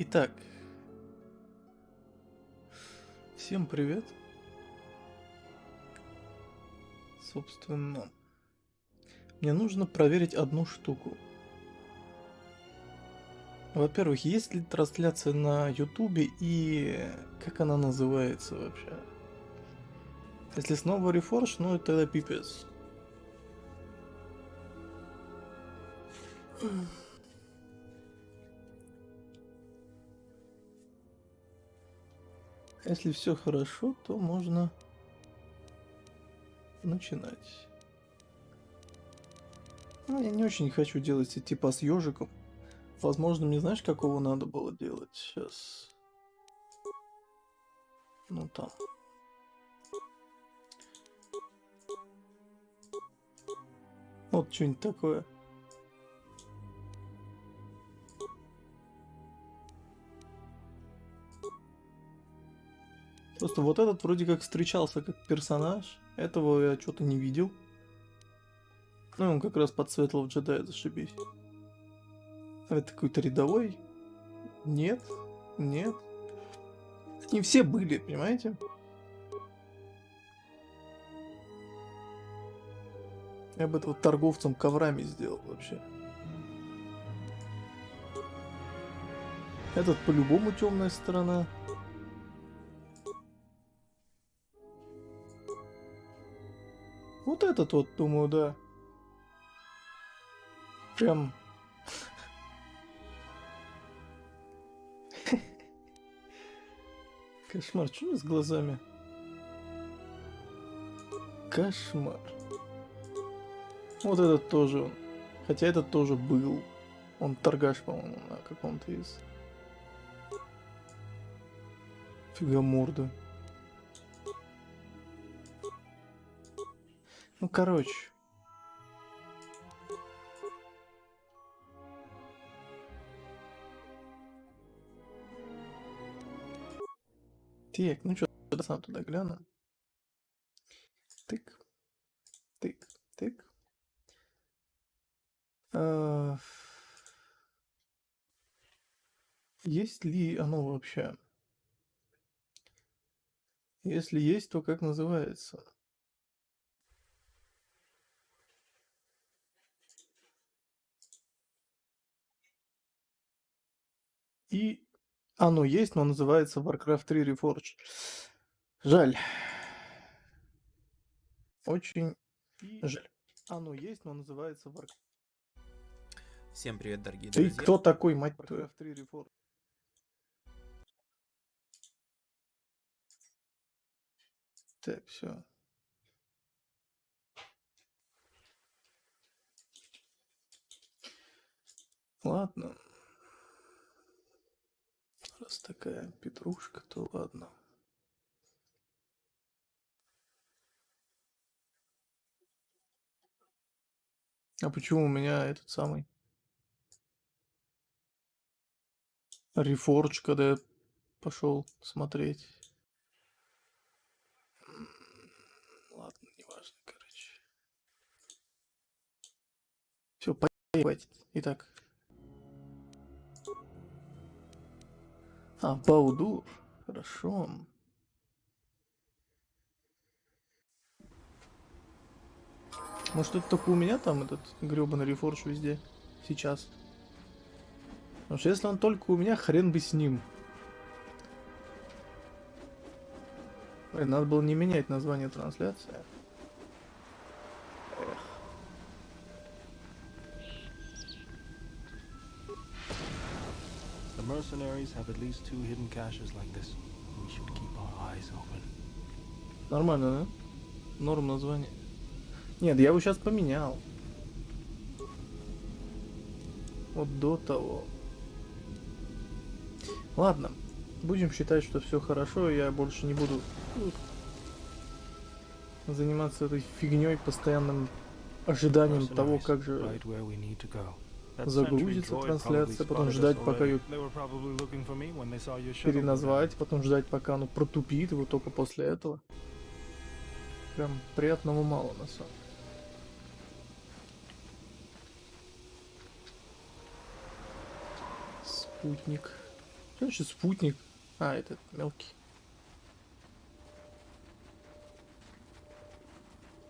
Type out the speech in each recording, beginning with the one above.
Итак, всем привет. Собственно, мне нужно проверить одну штуку. Во-первых, есть ли трансляция на Ютубе и как она называется вообще? Если снова рефорж, ну это тогда пипец. Если все хорошо, то можно начинать. Ну, я не очень хочу делать типа с ежиком. Возможно, мне знаешь, какого надо было делать? Сейчас. Ну там. Вот что-нибудь такое. Просто вот этот вроде как встречался как персонаж. Этого я что-то не видел. Ну, он как раз под светлого джедая, зашибись. А это какой-то рядовой? Нет, нет. Они все были, понимаете? Я бы этого торговцем коврами сделал вообще. Этот по-любому темная сторона. Вот этот вот, думаю, да. Прям... Кошмар, что с глазами? Кошмар. Вот этот тоже он. Хотя этот тоже был. Он торгаш, по-моему, на каком-то из... Фига морда. Ну, короче. Так, ну что, сам туда гляну. Тык. Тык. Тык. Есть ли оно вообще? Если есть, то как называется? И оно есть, но называется Warcraft 3 Reforged. Жаль. Очень жаль. Оно есть, но называется Warcraft. Всем привет, дорогие Ты друзья. кто такой, мать твою? Warcraft 3 Reforged. Так, все. Ладно. Раз такая петрушка, то ладно. А почему у меня этот самый Reforged, когда я пошел смотреть? Ладно, неважно, короче. Все, поебать. Итак. А, Баудур. Хорошо. Может, это только у меня там этот грёбаный рефорж везде? Сейчас. Потому что если он только у меня, хрен бы с ним. Блин, надо было не менять название трансляции. Эх. The mercenaries have at least 2 hidden caches like this. We should keep our eyes open. Нормально, да? Норм название. Нет, я его сейчас поменял. Вот до того. Ладно. Будем считать, что все хорошо, и я больше не буду заниматься этой фигней, постоянным ожиданием того, как же загрузится трансляция, потом ждать, пока ее переназвать, потом ждать, пока оно протупит, и вот только после этого. Прям приятного мало на самом деле. Спутник. Короче, спутник. А, этот мелкий.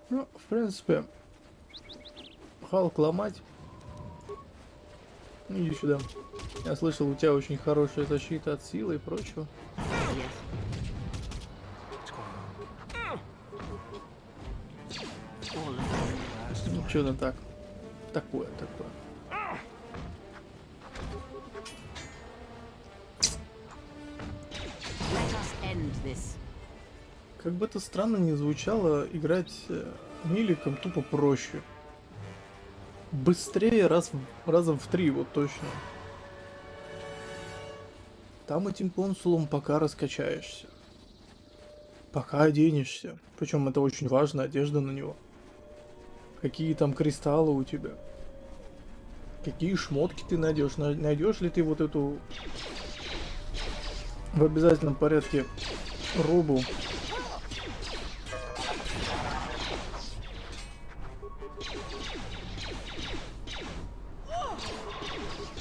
Ну, в принципе, Халк ломать. Ну, иди сюда. Я слышал, у тебя очень хорошая защита от силы и прочего. Ну, что-то так. Такое. Как бы это странно ни звучало, играть миликом тупо проще. Быстрее раза в 3, вот точно. Там этим консулом пока раскачаешься. Пока оденешься. Причем это очень важно, одежда на него. Какие там кристаллы у тебя. Какие шмотки ты найдешь. Найдешь ли ты вот эту в обязательном порядке робу.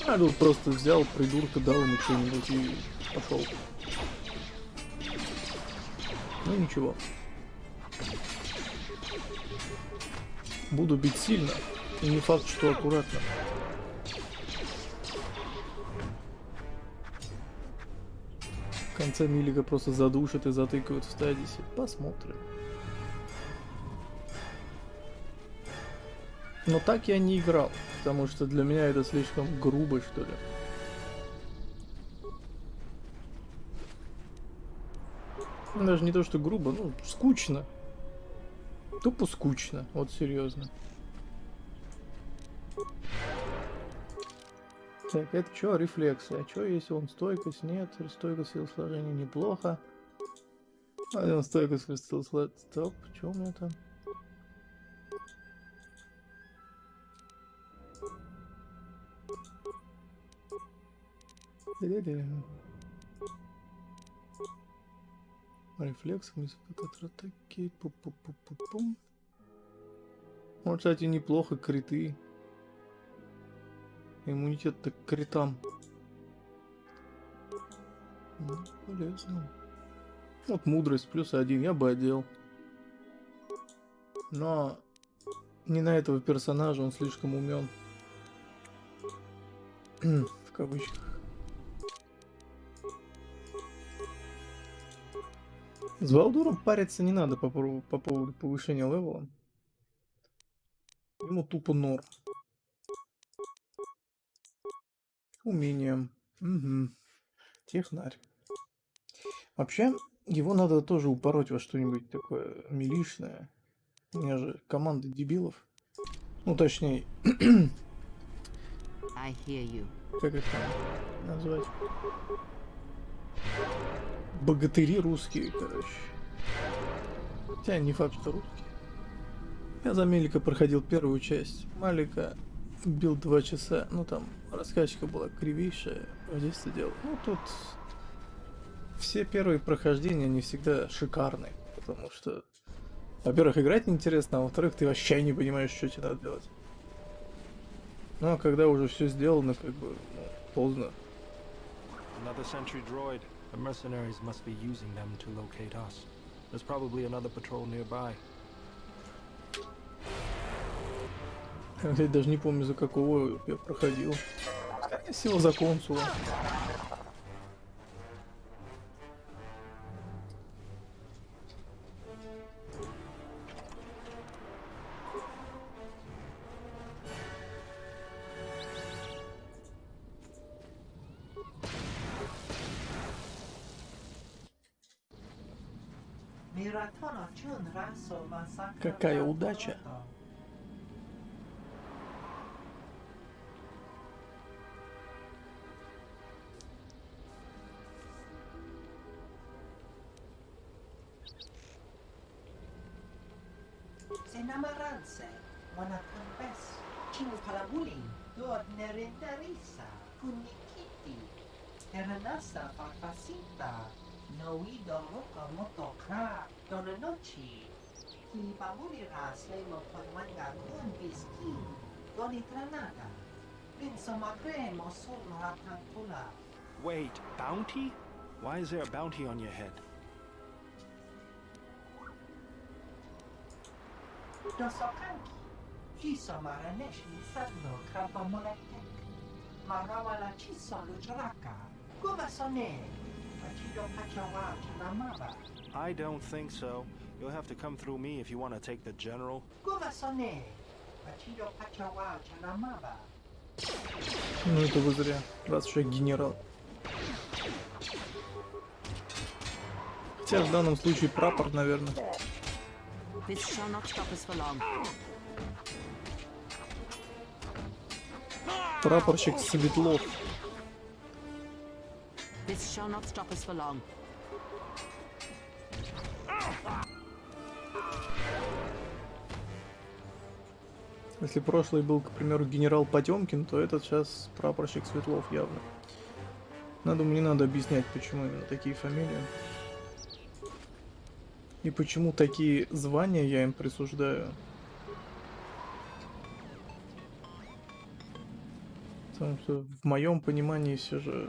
А тут просто взял придурка, дал ему что-нибудь и пошел. Ну ничего. Буду бить сильно. И не факт, что аккуратно. В конце милика просто задушат и затыкают в стадисе. Посмотрим. Но так я не играл, потому что для меня это слишком грубо, что ли. Даже не то, что грубо, ну, скучно. Тупо скучно, вот серьезно. Так, это что, рефлексы? А что, если он стойкость? Нет, стойкость сил сложения неплохо. А он стойкость сил сложения. Стоп, что у меня там? Рефлекс, мультипликатор атаки. Пу-пу-пу-пу-пум. Вот, кстати, неплохо, криты. Иммунитет-то к критам. Ну, полезно. Вот мудрость +1 я бы одел. Но не на этого персонажа, он слишком умен. В кавычках. С Балдуром париться не надо по поводу повышения левела. Ему тупо норм. Умением. Угу. Технарь. Вообще, его надо тоже упороть во что-нибудь такое милишное. У меня же команда дебилов. Ну, точнее... Как их там назвать? Богатыри русские, короче. Хотя не факт, что русские. Я за Мелика проходил первую часть. Малика бил 2 часа. Ну, там раскачка была кривейшая. Здесь это делал. Ну, тут... Все первые прохождения, они всегда шикарные. Потому что... Во-первых, играть неинтересно, а во-вторых, ты вообще не понимаешь, что тебе надо делать. Ну, а когда уже все сделано, как бы, ну, поздно. Another sentry droid. The mercenaries must be using them to locate us. There's probably another patrol nearby. Я даже не помню, за какого я проходил. Скорее всего, за консула. Какая удача! Senamaranse, Wanakampes, Chinupalabuli, Dod Nerendarisa, Kunikiti, Teranasa Farfasita, Noido Roka Motokra, Donanochi, Kilipamulira Slemo Pagmanga Kunbiski, Donitranada, Pinsomagre Mosurra Tantula, Wait, bounty? Why is there a bounty on your head? Dosokanki. Chiso maraneshi sadno krapamoletek. Marawala chiso lujraka. Guvasone. Achido pachawa chanamaba. I don't think so. You'll have to come through me if you want to take the general. Guvasone. Achido pachawa chanamaba. Ну это вы зря, раз уж я генерал. Хотя в данном случае прапор, наверное. This shall not stop us for long. Прапорщик Светлов. This shall not stop us for long. Если прошлый был, к примеру, генерал Потемкин, то этот сейчас прапорщик Светлов явно. Думаю, не надо объяснять, почему именно такие фамилии. И почему такие звания я им присуждаю. Потому что в моем понимании все же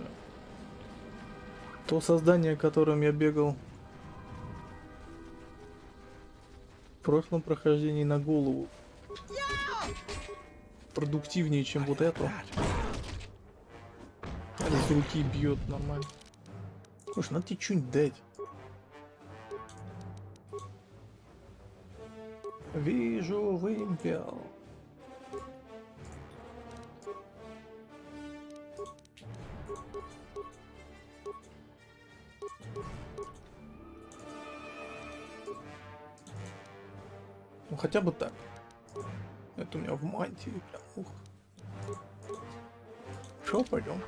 то создание, которым я бегал в прошлом прохождении, на голову продуктивнее, чем вот это. С руки бьет нормально. Слушай, надо тебе что-нибудь дать. Вижу вымпел. Ну хотя бы так. Это у меня в мантии прям. Ух. Шо, пойдем.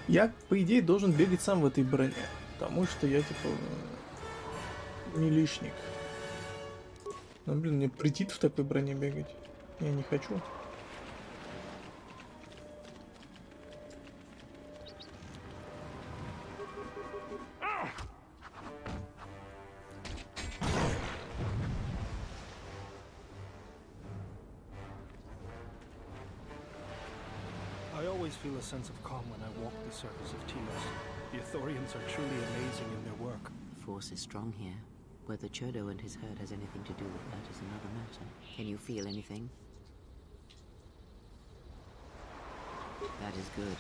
Я, по идее, должен бегать сам в этой броне. Потому что я, типа, не лишник. Но, блин, мне претит в такой броне бегать. Я не хочу. I always feel a sense of calm when I walk the surface of Telos. The Ithorians are truly amazing in their work. The force is strong here. Whether Chodo and his herd has anything to do with that is another matter. Can you feel anything? That is good.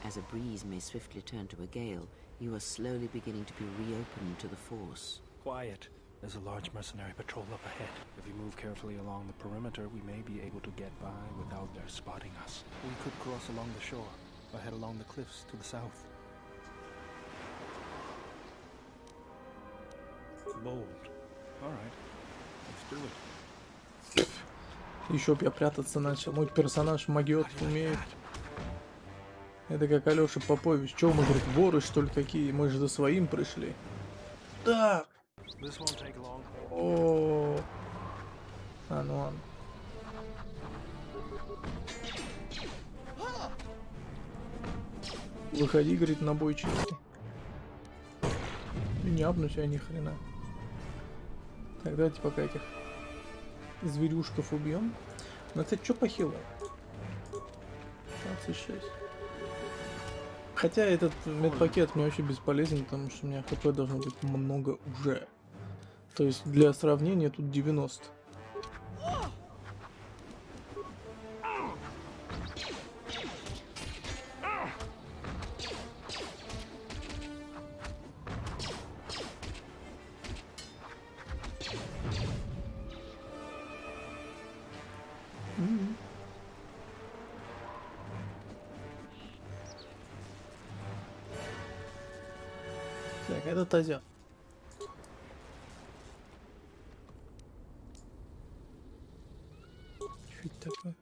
As a breeze may swiftly turn to a gale, you are slowly beginning to be reopened to the force. Quiet. There's a large mercenary patrol up ahead. If we move carefully along the perimeter, we may be able to get by without their spotting us. We could cross along the shore, or head along the cliffs to the south. Bold. Alright. Let's do it. Еще б я прятаться начал. Мой персонаж могет, умеет. Это как Алёша Попович. Чё мы, говорит, воры, что ли, какие? Мы же за своим пришли. Да! This won't take long. О, ну ладно. Выходи, говорит, на бой чистый. Не апнусь я ни хрена. Так, давайте пока этих зверюшков убьем. Ну, кстати, что по хилу? 26. Хотя этот медпакет мне вообще бесполезен, потому что у меня хп должно быть много уже. То есть для сравнения тут 90. Так, это тазя. Что это такое?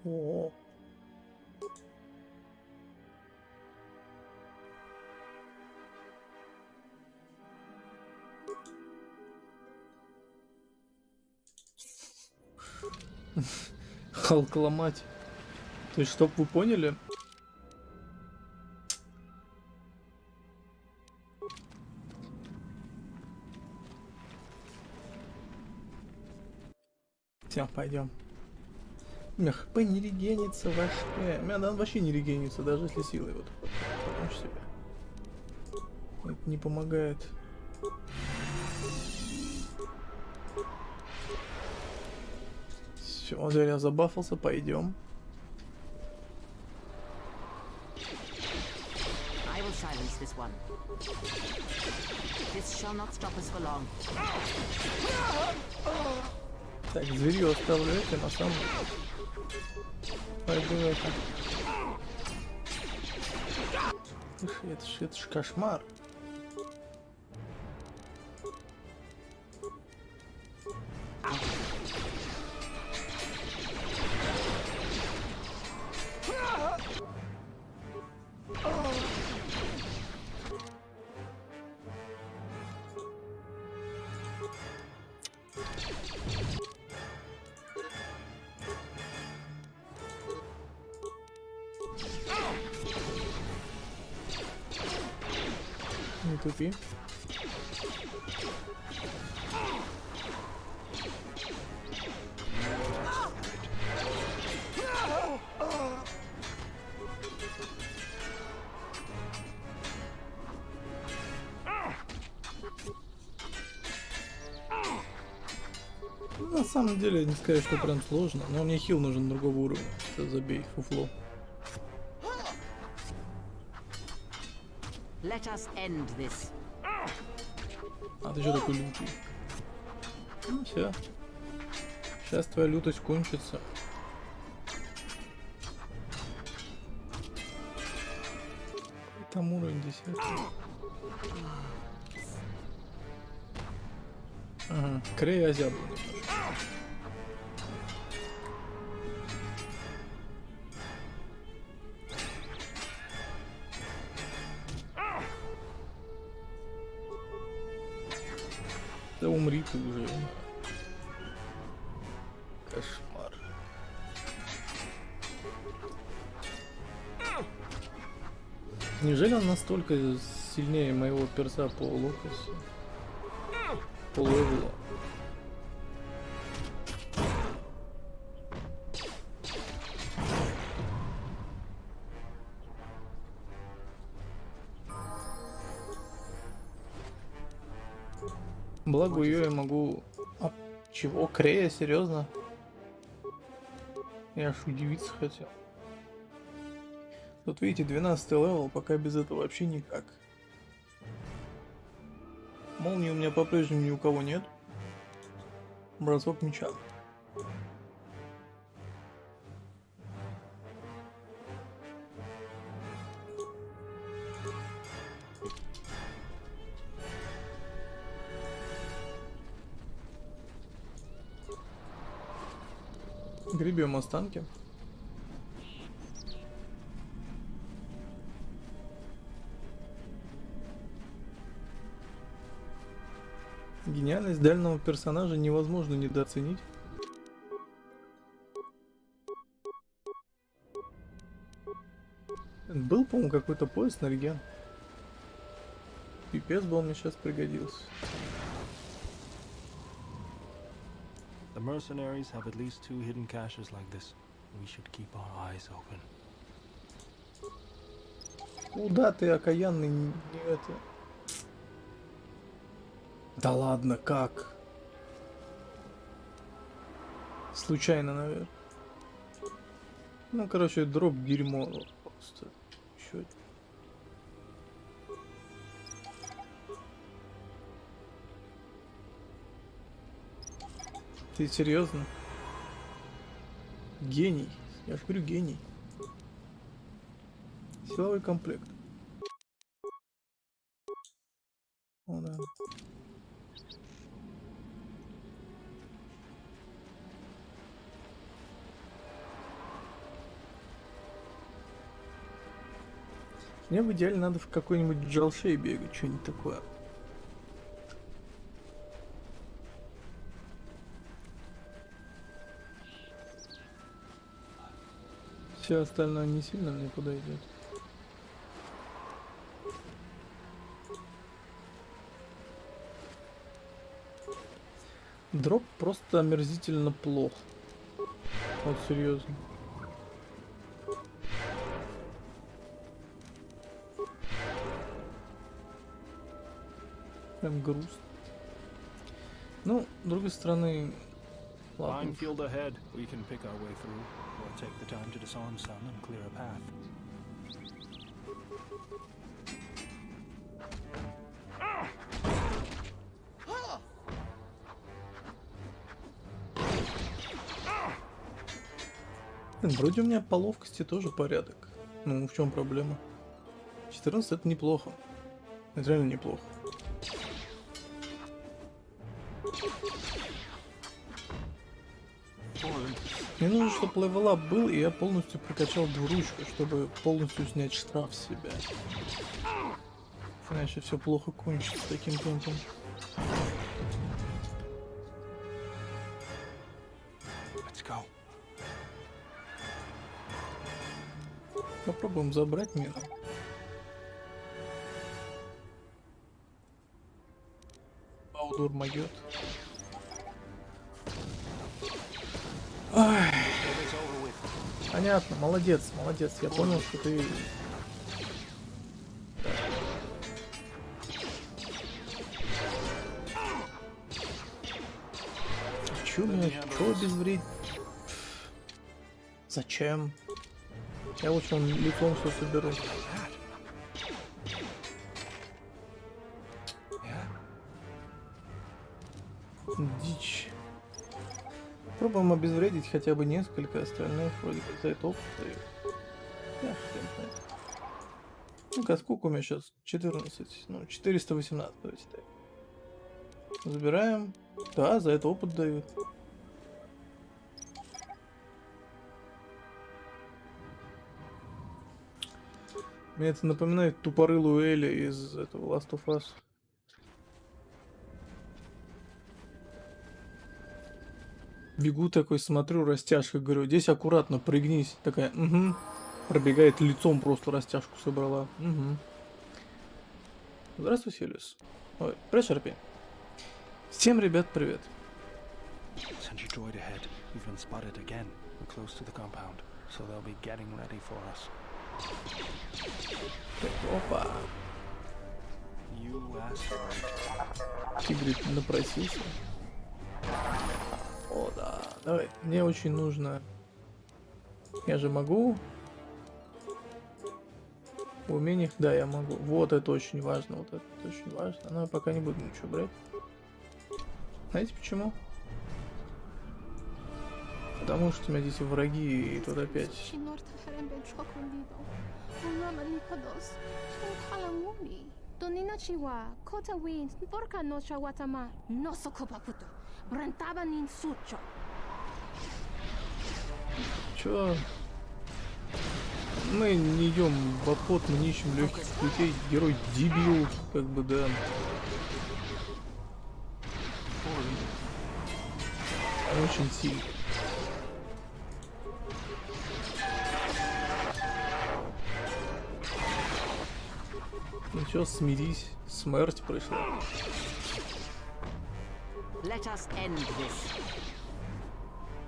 О. Халк-ломать. То есть, чтоб вы поняли, все, пойдем. У меня хп не регенится вообще. У меня да, он вообще не регенится, даже если силой вот помочь себе. Это не помогает. Все, зря забафался, пойдем. I will silence this one. This shall not stop us for long. Так, зверью оставляйте, на самом деле. Пойду это. Слушай, это ж кошмар. Не тупи. Ну, на самом деле, не сказать, что прям сложно, но мне хил нужен другого уровня. Это забей, фуфло. Let us end this. А ты что такой лютый? Ну все. Сейчас твоя лютость кончится. Там уровень 10. Ага, Крей озябл немножко. Да умри ты уже. Кошмар. Неужели он настолько сильнее моего перса по локусу? По левелу? Благо ее я могу... А, чего? Крея? Серьезно? Я аж удивиться хотел. Тут видите, 12 левел, пока без этого вообще никак. Молнии у меня по-прежнему ни у кого нет. Бросок меча. Гребем останки. Гениальность дальнего персонажа невозможно недооценить. Был, по-моему, какой-то поезд на реген. Пипец бы он мне сейчас пригодился. The mercenaries have at least 2 hidden caches like this. We should keep our eyes open. Куда ты, окаянный, не это... Да ладно, как? Случайно, наверное. Ну, короче, дроп дерьмо просто. Чё это? Ты серьезно? Гений. Я же говорю, гений. Силовой комплект. О, да. Мне в идеале надо в какой-нибудь джалшей бегать, что-нибудь такое. Все остальное не сильно мне подойдет. Дроп просто омерзительно плох. Вот серьезно. Прям грустно. Ну, с другой стороны, ладно. Minefield ahead. We can pick our way through, or take the time to disarm some and clear a path. Вроде у меня по ловкости тоже порядок. Ну, в чем проблема? 14 это неплохо. Это реально неплохо. Мне нужно, чтобы левелап был, и я полностью прокачал двуручку, чтобы полностью снять штраф с себя. Иначе все плохо кончится таким темпом. Let's go. Попробуем забрать мину. Аудур могет. Ай. Понятно, молодец, молодец. Я понял, что ты... Чё меня? Чё обезвредить? Зачем? Я лучше он лицом все соберу. Дичь. Пробуем обезвредить хотя бы несколько остальных, вроде как за это опыт дают. Ну-ка, сколько у меня сейчас? 14, ну 418, давайте так. Забираем. Да, за это опыт дают. Мне это напоминает тупорылую Элли из этого Last of Us. Бегу такой, смотрю, растяжка, говорю, здесь аккуратно прыгнись. Такая, угу. Пробегает лицом, просто растяжку собрала. Угу. Здравствуй, Селюс. Ой, Прешерпи. Всем, ребят, привет. Sentry droid ahead. We've been spotted again. We're close to the compound, so they'll be getting ready for us. Опа. You asked. Тигрик напросился. О, да. Давай. Мне очень нужно... Я же могу... В умениях... Да, я могу. Вот это очень важно. Вот это очень важно. Но я пока не буду ничего брать. Знаете почему? Потому что у меня здесь враги, и тут опять... Чё? Мы не идем в обход, мы не ищем легких путей. Герой дебил, как бы, да. Он очень сильный. Ну чё, смирись, смерть пришла.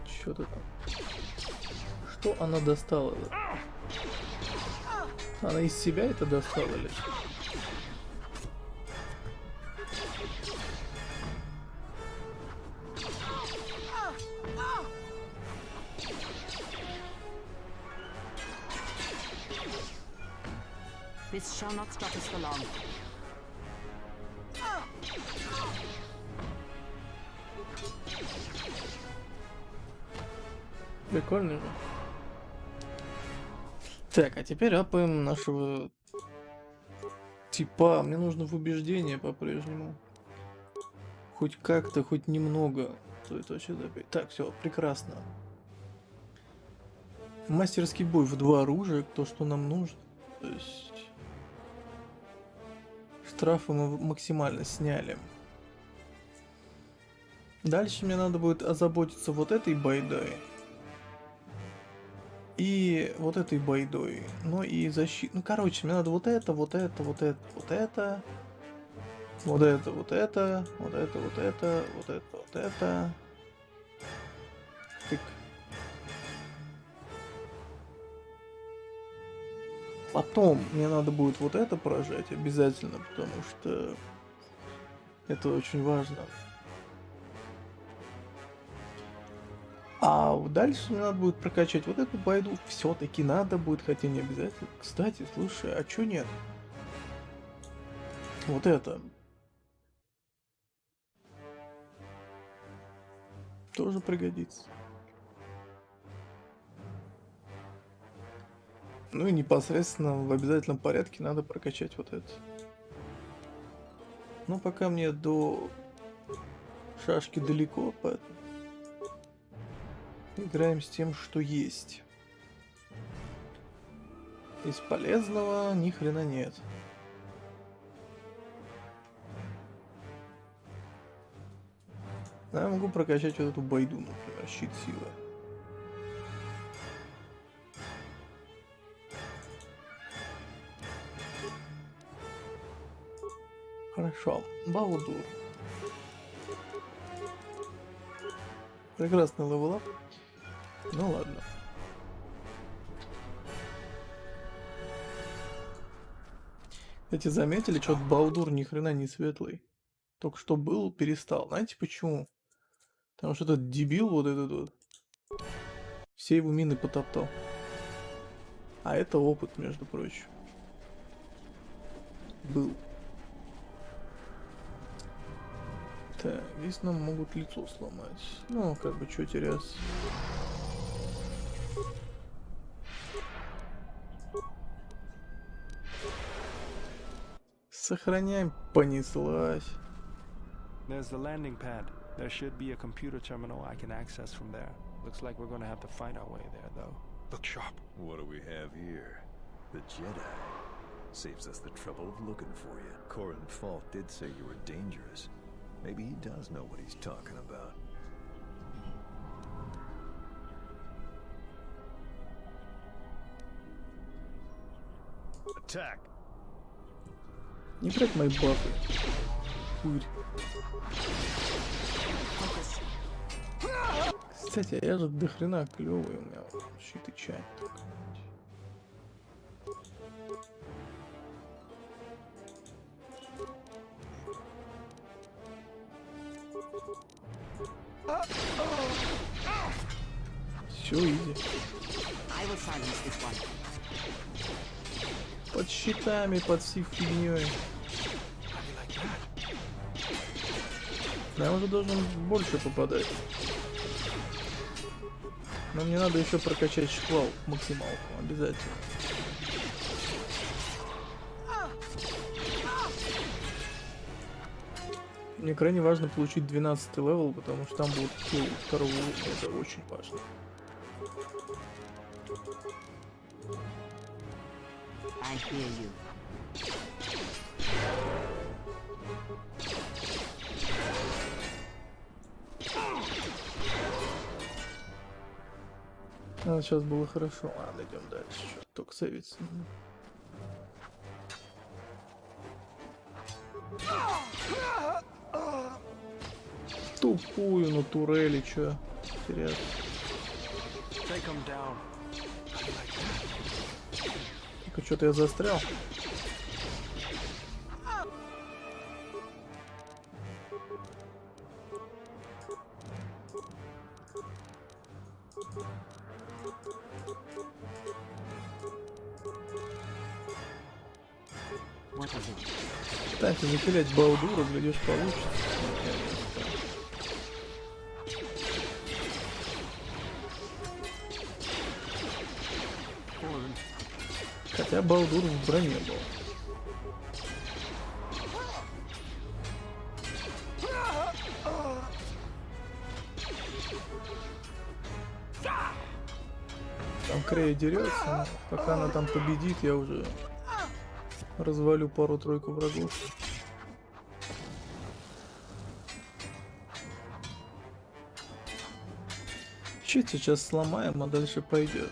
Чё ты там? Что она достала? Она из себя это достала или что? This shall not stop us for long. Прикольно же. Так, а теперь апаем нашего типа. Мне нужно в убеждение по-прежнему. Хоть как-то, хоть немного стоит вообще добить. Так, все, прекрасно. Мастерский бой в 2 оружия, то, что нам нужно. То есть... Штрафы мы максимально сняли. Дальше мне надо будет озаботиться вот этой байдой. И вот этой байдой. Ну и защиту. Ну, короче, мне надо вот это, вот это, вот это, вот это. Вот это, вот это, вот это, вот это, вот это, вот это. Тык. Потом мне надо будет вот это прожать обязательно, потому что это очень важно. А дальше мне надо будет прокачать вот эту байду. Все-таки надо будет, хотя не обязательно. Кстати, слушай, а чё нет? Вот это. Тоже пригодится. Ну и непосредственно в обязательном порядке надо прокачать вот это. Но пока мне до шашки далеко, поэтому играем с тем, что есть. Из полезного ни хрена нет. Я могу прокачать вот эту байду, например, щит силы. Хорошо, Балдур. Прекрасный левелап. Ну ладно. Эти заметили, что Балдур ни хрена не светлый. Только что был, перестал. Знаете почему? Потому что этот дебил вот этот вот все его мины потоптал. А это опыт, между прочим. Был. Так, здесь нам могут лицо сломать. Ну, как бы, что теряться. Сохраняем, понеслась. There's the landing pad. There should be a computer terminal I can access from there. Looks like we're gonna have to find our way there, though. Look sharp. What do we have here? The Jedi. Saves us the trouble of looking for you. Corin Falk did say you were dangerous. Maybe he does know what he's talking about. Attack! Не брать мои бафы. Пырь. Кстати, а я же дохрена клёвый, у меня щит и чай. Все, иди. Под щитами, под всей фигней. Я уже должен больше попадать. Но мне надо еще прокачать шквал максималку, обязательно. Мне крайне важно получить 12 левел, потому что там будет хил второго уровня, это очень важно. I hear you. А, сейчас было хорошо. Ладно, идем дальше. Чё, только сейвиться. Тупую на турели, чё терять. Take him down. Только что-то я застрял. Кстати, затерять Балдура, глядишь, получится. Хотя Балдур в броне был. Там Крей дерется, пока она там победит, я уже развалю пару-тройку врагов. Чуть сейчас сломаем, а дальше пойдет.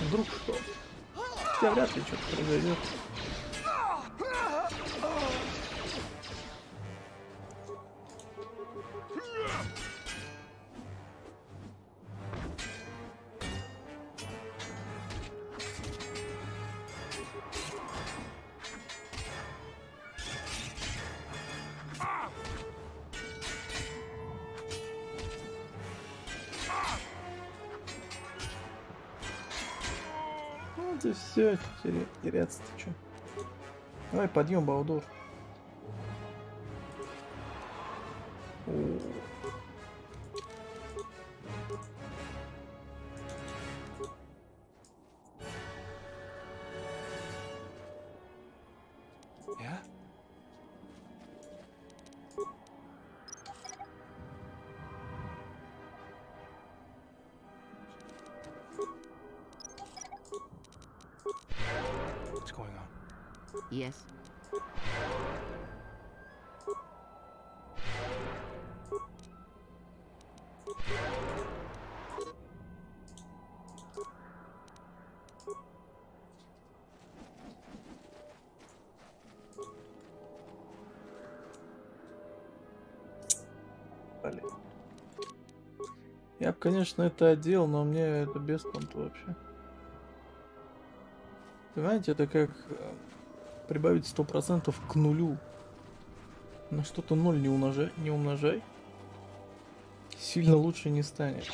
Вдруг что? Хотя вряд ли что-то произойдет. ты все, теряться ты чё? Давай, подъем, Балдур. О. Yeah? What's going on? Yes? Блин. Я бы, конечно, это одел, но мне это без понта вообще. Понимаете, это как прибавить 100% к нулю. На что-то 0 не умножай. Сильно лучше не станет.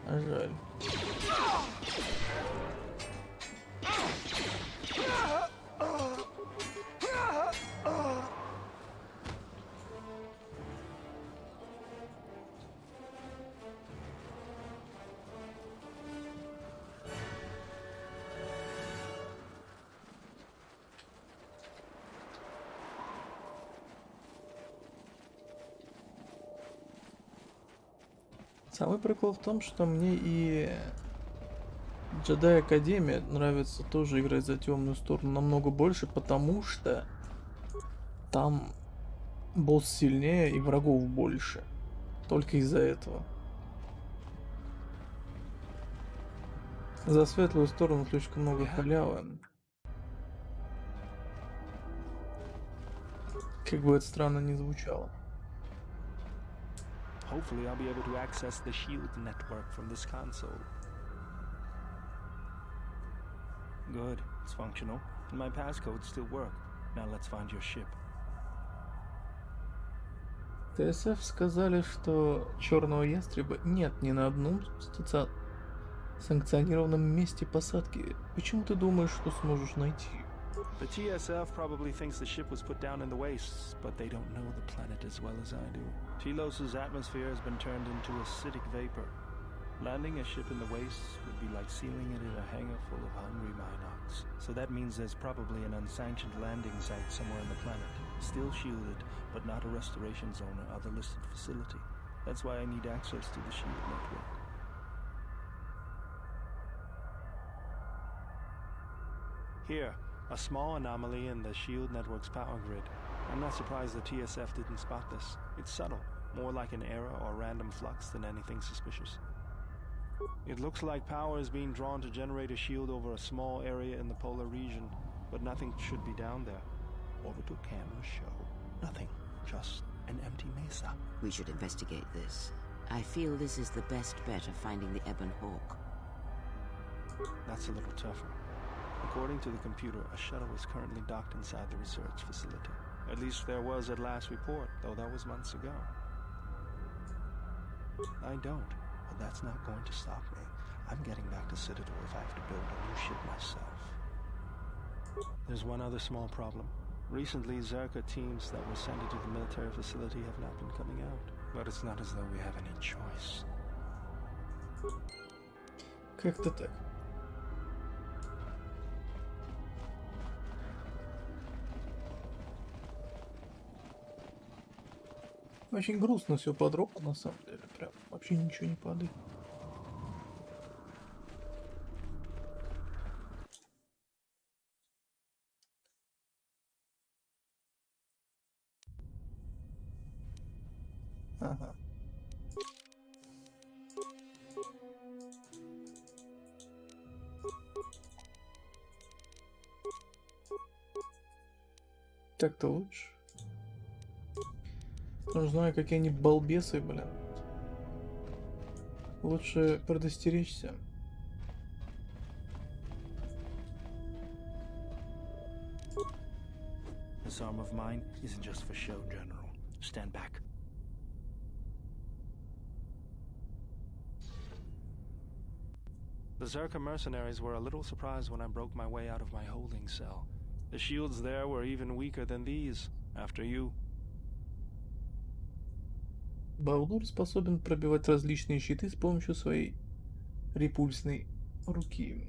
А жаль. Самый прикол в том, что мне и Джедай Академия нравится тоже играть за темную сторону намного больше, потому что там босс сильнее и врагов больше. Только из-за этого. За светлую сторону слишком много халявы. Как бы это странно ни звучало. Hopefully I'll be able to access the shield network from this console. Good, it's functional, and my passcodes still work. Now let's find your ship. ТСФ сказали, что черного ястреба нет ни на одном санкционированном месте посадки. Почему ты думаешь, что сможешь найти? The TSF probably thinks the ship was put down in the wastes, but they don't know the planet as well as I do. Telos' atmosphere has been turned into acidic vapor. Landing a ship in the wastes would be like sealing it in a hangar full of hungry Minocs. So that means there's probably an unsanctioned landing site somewhere on the planet. Still shielded, but not a restoration zone or other listed facility. That's why I need access to the shield network. Here, a small anomaly in the shield network's power grid. I'm not surprised the TSF didn't spot this. It's subtle, more like an error or random flux than anything suspicious. It looks like power is being drawn to generate a shield over a small area in the polar region, but nothing should be down there. Orbital cameras show nothing, just an empty mesa. We should investigate this. I feel this is the best bet of finding the Ebon Hawk. That's a little tougher. According to the computer, a shuttle is currently docked inside the research facility. At least there was at last report, though that was months ago. I don't, but that's not going to stop me. I'm getting back to Citadel if I have to build a new ship myself. There's one other small problem. Recently, Zerka teams that were sent into the military facility have not been coming out. But it's not as though we have any choice. Как-то так. Очень грустно все по дропу, на самом деле. Прям вообще ничего не падает. Ага. Так-то лучше. Потому что знаю, какие они балбесы, блин. Лучше предостеречься. This arm of mine isn't just for show, General. Stand back. The Zerka mercenaries were a little surprised when I broke my way out of my holding cell. The shields there were even weaker than these, after you. Балдур способен пробивать различные щиты с помощью своей репульсной руки.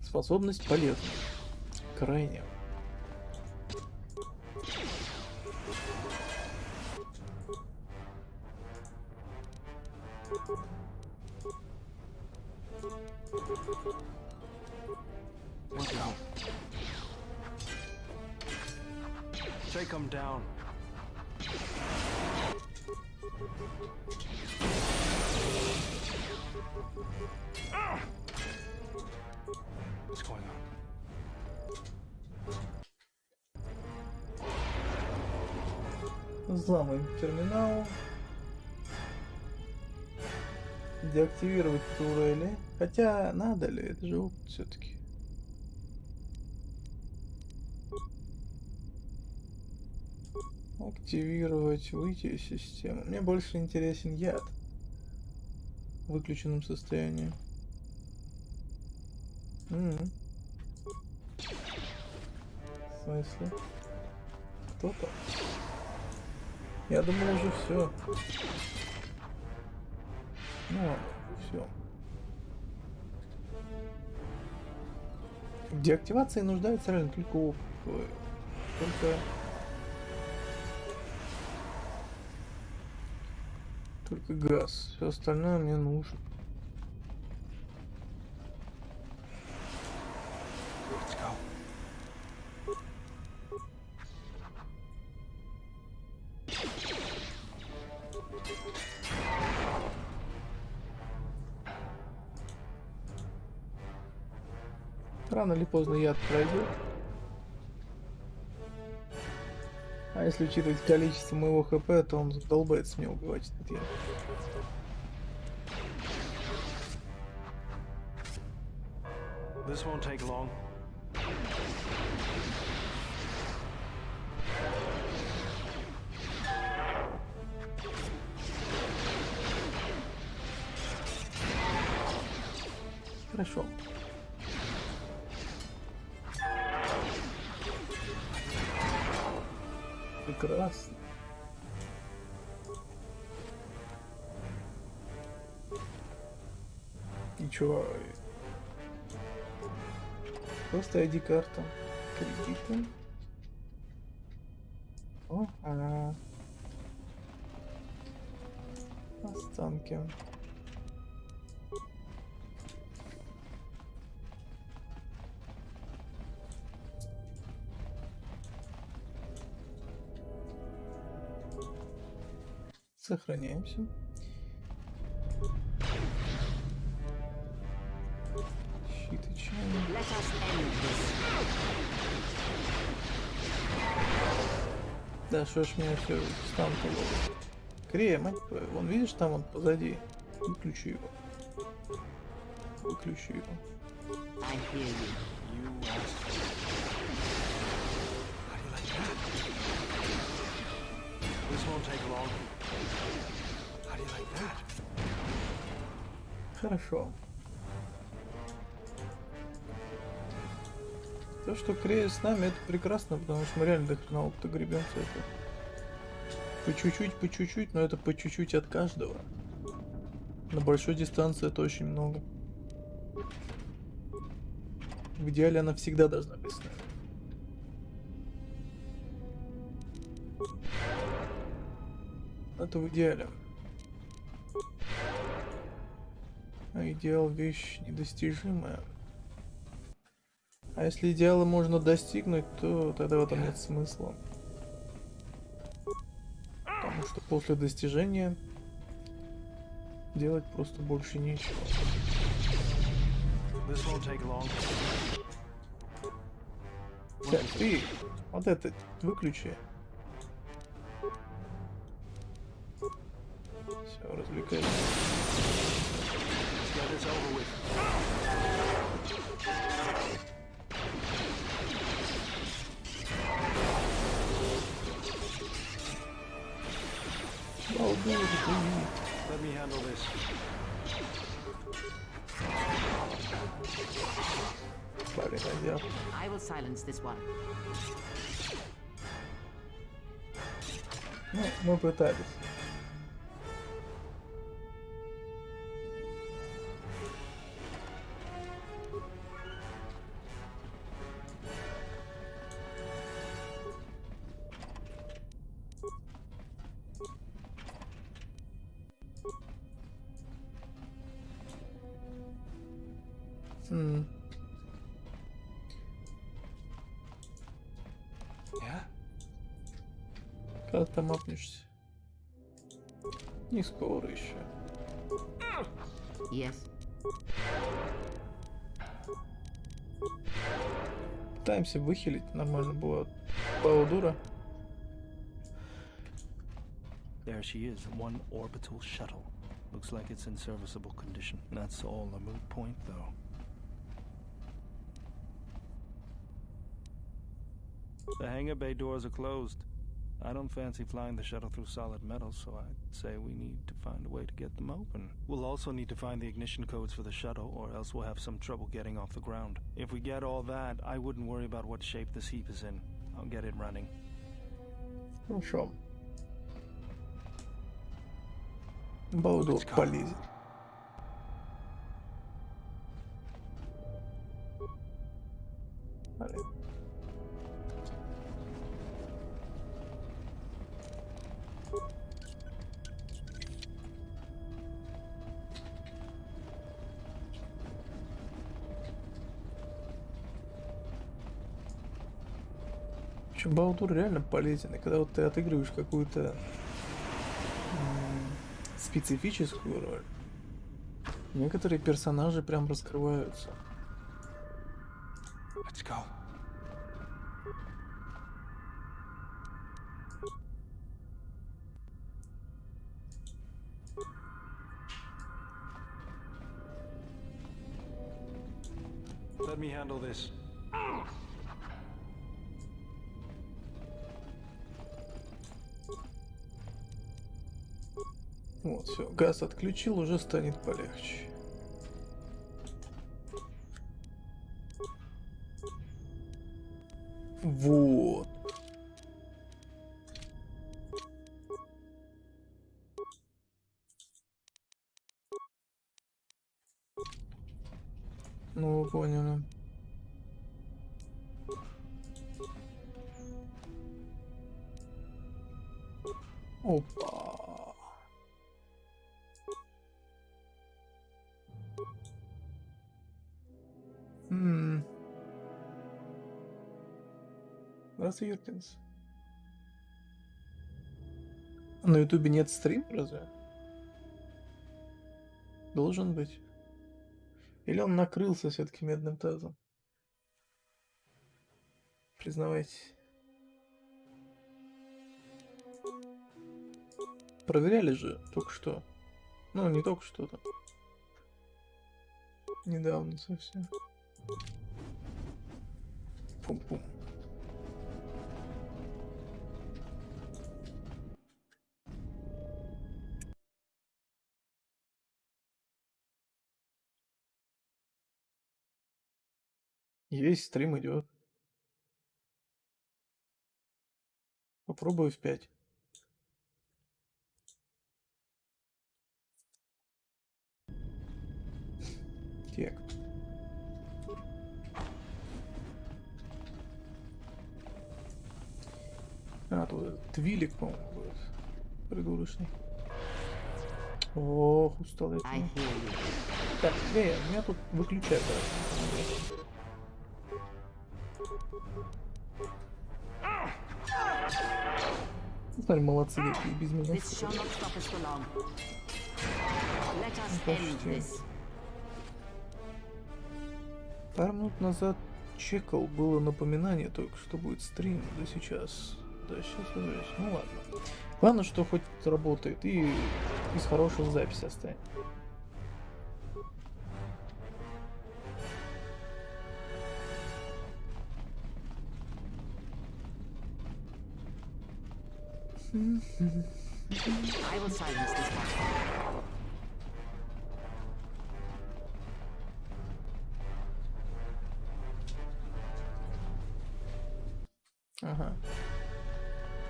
Способность полезна. Крайне. Let's go. Take him down. What's going on? Взламываем терминал. Деактивировать турели. Хотя, надо ли? Это же опыт все-таки. Активировать, выйти из системы. Мне больше интересен яд. В выключенном состоянии. В смысле? Кто там? Я думал уже все. Ну ладно, все. В деактивации нуждается реально только опыт. Только газ. Все остальное мне нужно. Let's go. Рано или поздно яд пройдет. А если учитывать количество моего хп, то он задолбается мне убивать этот яд. This won't take long. Хорошо. Прекрасно. Ничего. Просто ID-карта. Кредиты. Ага. Останки. Сохраняемся. Щит и чайник. Да, что ж меня все стан-то ловит. Крея, мать твою, вон видишь, там он позади. Выключи его. Выключи его. This won't take long. How do you like that? Хорошо. То, что Крея с нами, это прекрасно, потому что мы реально до хрена опыта гребем с этого. По чуть-чуть, но это по чуть-чуть от каждого. На большой дистанции это очень много. В идеале она всегда должна быть с нами. Это в идеале. А идеал вещь недостижимая. А если идеала можно достигнуть, то тогда в этом нет смысла. Потому что после достижения делать просто больше нечего. Так, ты вот это выключи. Все, развлекайся. Let me handle this. Блин, азиат. I will silence this one. Ну, мы пытались. Когда там апнешься? Не скоро еще. Yes. Пытаемся выхилить, нормально было. Паудура. There she is, one orbital shuttle. Looks like it's in serviceable condition. That's all a moot point, though. The hangar bay doors are closed. I don't fancy flying the shuttle through solid metal, so I'd say we need to find a way to get them open. We'll also need to find the ignition codes for the shuttle, or else we'll have some trouble getting off the ground. If we get all that, I wouldn't worry about what shape this heap is in. I'll get it running. Хорошо. Балдур полезет. Блин. Причем Балдур реально полезен, и когда вот ты отыгрываешь какую-то специфическую роль, некоторые персонажи прям раскрываются. Let's go. Let me handle this. Вот, все, газ отключил, уже станет полегче. Вот. Ну, вы поняли. Опа. Здравствуй, Юркинс. На ютубе нет стрим, разве? Должен быть. Или он накрылся все-таки медным тазом? Признавайтесь. Проверяли же только что. Ну, не только что там. Недавно совсем. Пум-пум. Есть стрим идет. Попробую в 5. Так. А, тут этот Твилик, по-моему, будет. Придурочный. Ох, устал я. Так, меня тут выключают. Смотри, молодцы какие, без меня. Пару минут назад чекал, было напоминание только, что будет стрим, да сейчас уже есть. Ну ладно. Главное, что хоть работает и из хороших записей оставим. I will silence this one.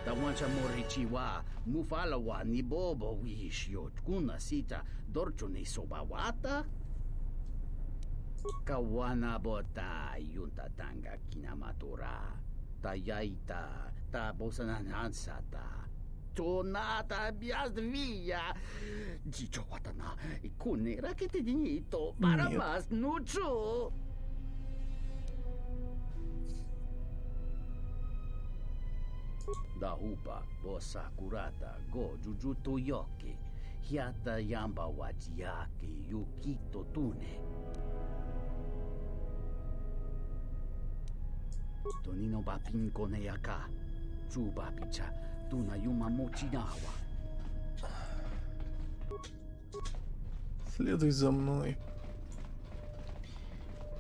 Tawancha morichiwa, mufalawa ni bobo wishyo, kuna sita dorchune sobawata. Kawana bota yunta tanga kinamatora. Tayaita, ta bosananansata. Tonata biasvia. Jicho watana, ikune rakete dinito, para Нет. más nucho. Da upa, bosa kurata, go jujuto yoke. Hiata yamba wajiake, yukito tune. Tonino ba pinko ne yaka. Chuba picha, tuna yuma mochinawa. Следуй за мной.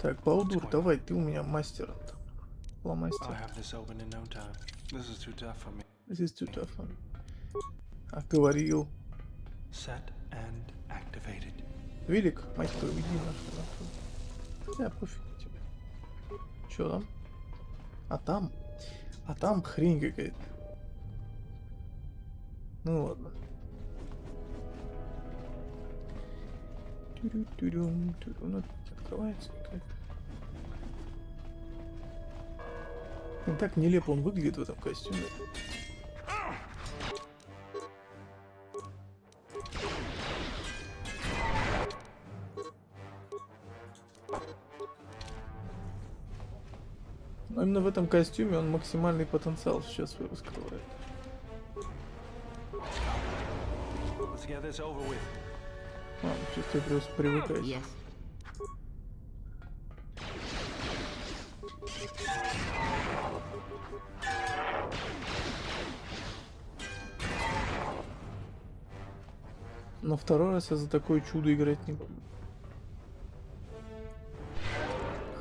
Так, Баудур, давай, ты у меня мастер. I Ломастер. have this open in no time. This is too tough for me. Здесь тетя. А говорил. Set and activated. Велик, мать твою, иди нахуй. Да, пофиг на тебя. Чё там? А там хрень какая-то. Ну ладно. Тюрю-тюрюм, тюрю. Ну, открывается никак. Ну, так нелепо он выглядит в этом костюме. Но именно в этом костюме он максимальный потенциал сейчас свой раскрывает. Let's get this over with. Чувствую, просто привыкать. Yes. Но второй раз я за такое чудо играть не буду.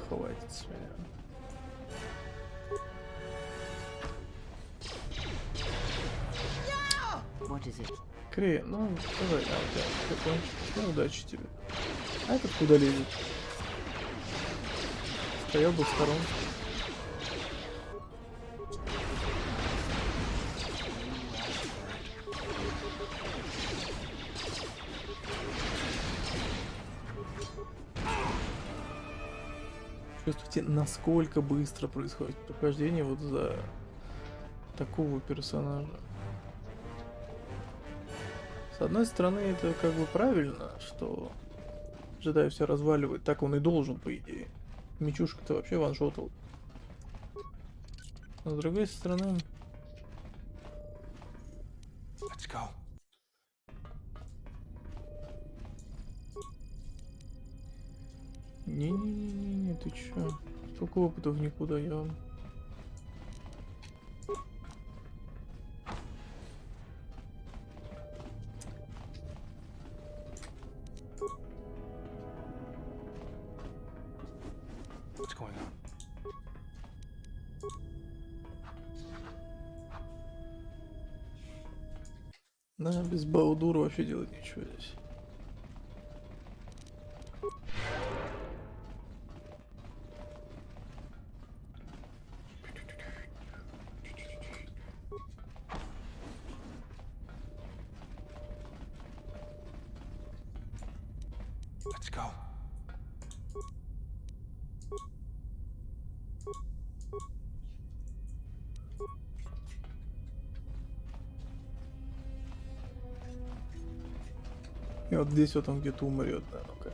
Хватит с меня. What is it? Крей, ну давай, ты кончишь. Ну, удачи тебе. А этот куда лезет? Стоял бы в сторонке. Чувствуете, насколько быстро происходит прохождение вот за такого персонажа. С одной стороны, это как бы правильно, что джедай все разваливает, так он и должен, по идее. Мечушка-то вообще ваншотал. Но с другой стороны... Let's go. Не-не-не-не, ты чё? Столько опыта в никуда, я вам... What's going on? Да, без Баудура вообще делать ничего здесь. Let's go. И вот здесь вот он где-то умрет, да, ну-ка.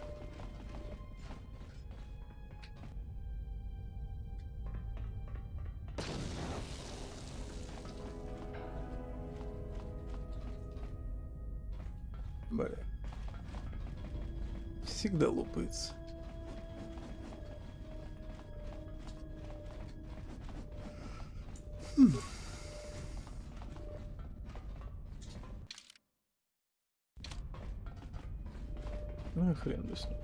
Бля. Всегда лопается. Ну и хрен бы с ним.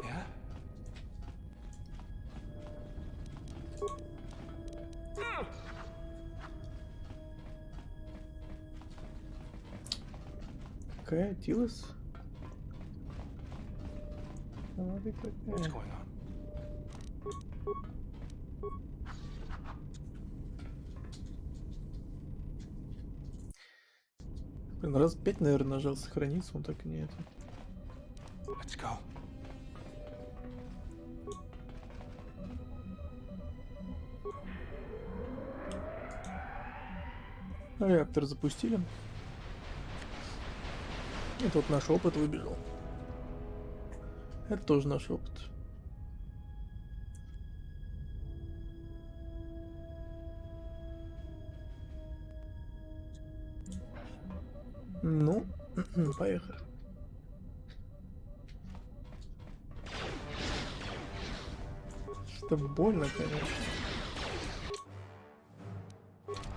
Yeah? Какая? Тилос? Смотри, What's какая. going on? Блин, раз 5, наверное, нажал сохраниться, он так и не это. Let's go. Реактор запустили. И тут наш опыт выбежал. Это тоже наш опыт. Ну, поехали. Что больно, конечно.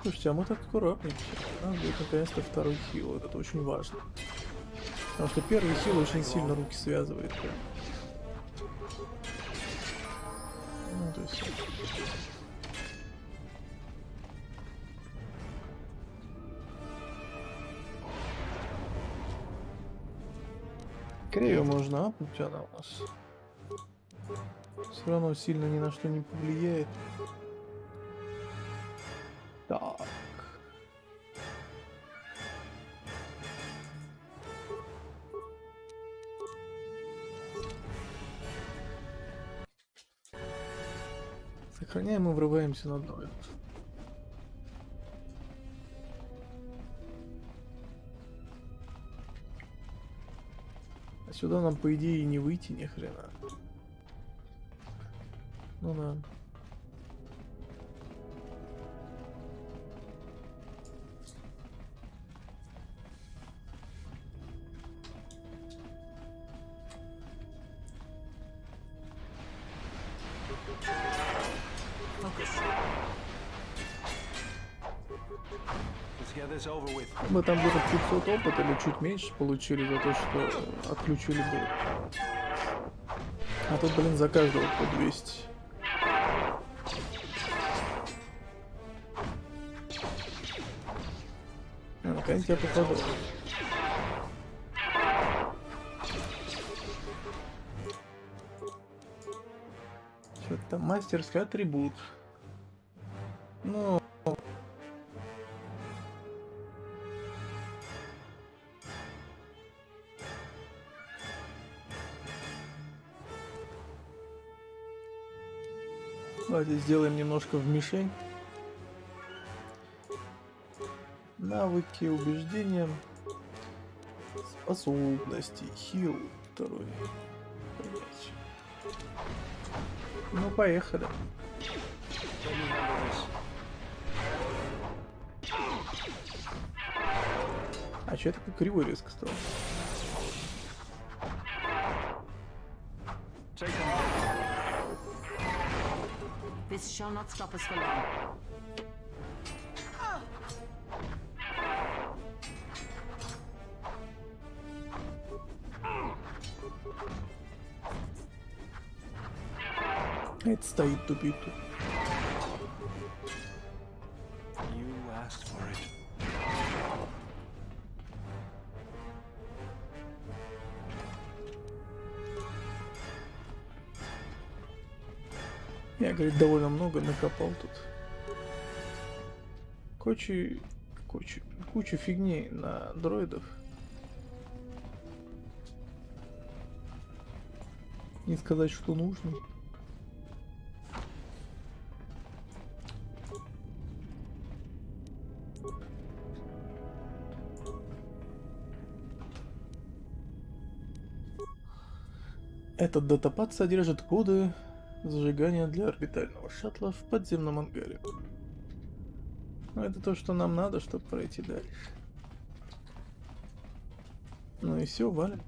Слушайте, а мы так аккуратненько. У нас будет наконец-то второй хил. Это очень важно. Потому что первый хил очень сильно руки связывает. Прям. Ну, то есть... Крею можно апнуть, она у нас все равно сильно ни на что не повлияет. Так. Сохраняем и врываемся на дроид. А сюда нам, по идее, и не выйти ни хрена. Ну да. Let's get this over with. Мы там где-то 500 опыта или чуть меньше получили за то, что отключили был. А тут, блин, за каждого по 200. Наконец я попадал. Что-то там мастерский атрибут. Ну... Давайте сделаем немножко в мишень. Навыки, убеждения, способности, хил, второй. Понять. Ну, поехали. Let me handle this. А что это такой кривой резко стал? Take them. This shall not stop us for long. Это стоит тупит тут. You asked for it. Я, говорит, довольно много накопал тут. Кучу фигней на дроидов. Не сказать, что нужно. Этот датапад содержит коды зажигания для орбитального шаттла в подземном ангаре. Ну, это то, что нам надо, чтобы пройти дальше. Ну и все, валим.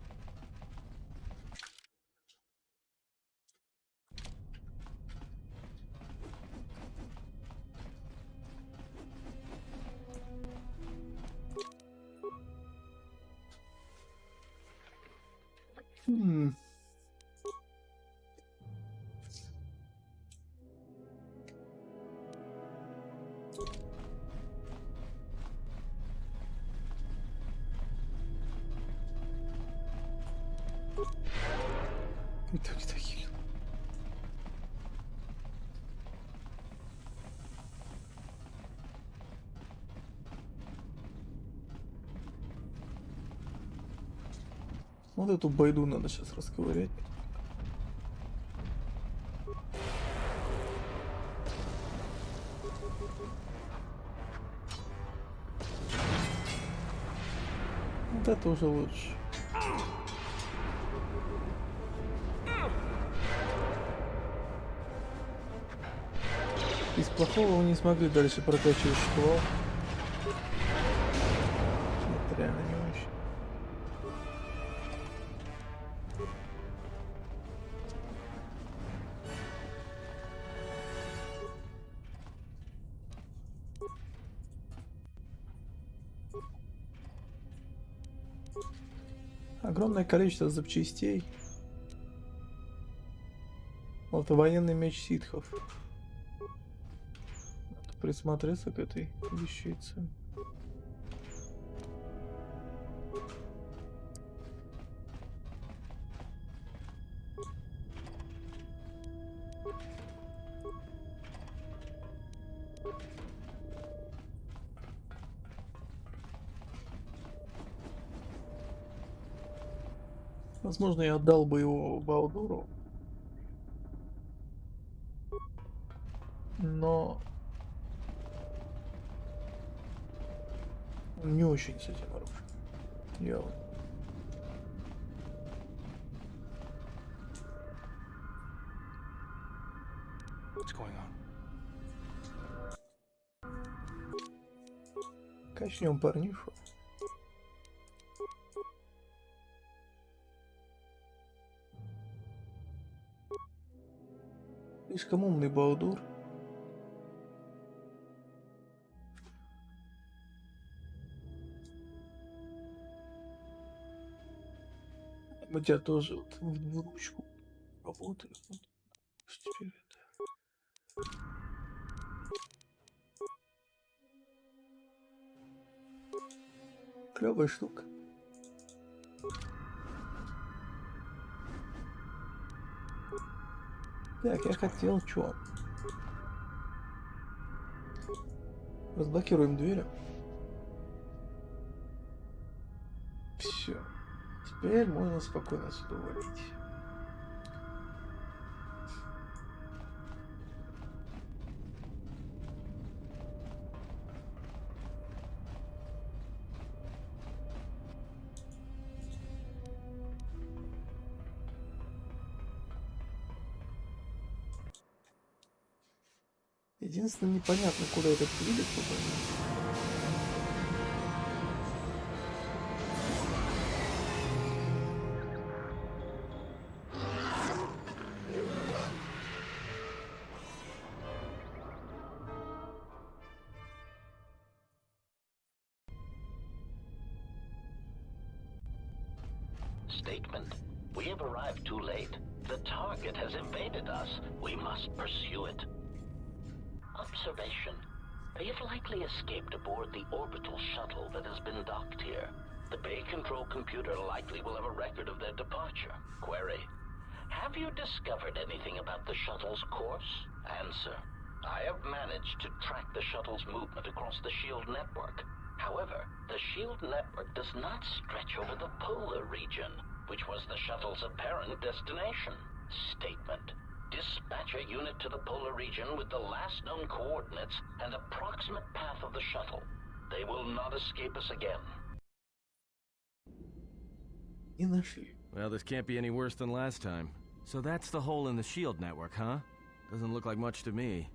Вот эту байду надо сейчас расковырять. Вот это уже лучше. Из плохого вы не смогли дальше прокачивать шквал. Это реально не очень. Огромное количество запчастей. Вот военный меч ситхов. Надо присмотреться к этой вещице. Возможно, я отдал бы его Балдуру, но он не очень с этим оружием. Явно. What's going on? Качнем парнишу. Слишком умный Балдур. У тебя тоже вот в ручку работает. Вот. Что теперь это? Клевая штука. Так, я хотел чё? Разблокируем двери. Все. Теперь можно спокойно отсюда валить. Единственное, непонятно, куда этот двигатель попадет. Statement. We have arrived too late. The target has evaded us. We must pursue it. Observation. They have likely escaped aboard the orbital shuttle that has been docked here. The bay control computer likely will have a record of their departure. Query. Have you discovered anything about the shuttle's course? Answer. I have managed to track the shuttle's movement across the SHIELD network. However, the SHIELD network does not stretch over the polar region, which was the shuttle's apparent destination. Statement. Dispatch a unit to the polar region with the last known coordinates and approximate path of the shuttle. They will not escape us again. Не нашли. Well, this can't be any worse than last time. So that's the hole in the SHIELD network, huh? Doesn't look like much to me.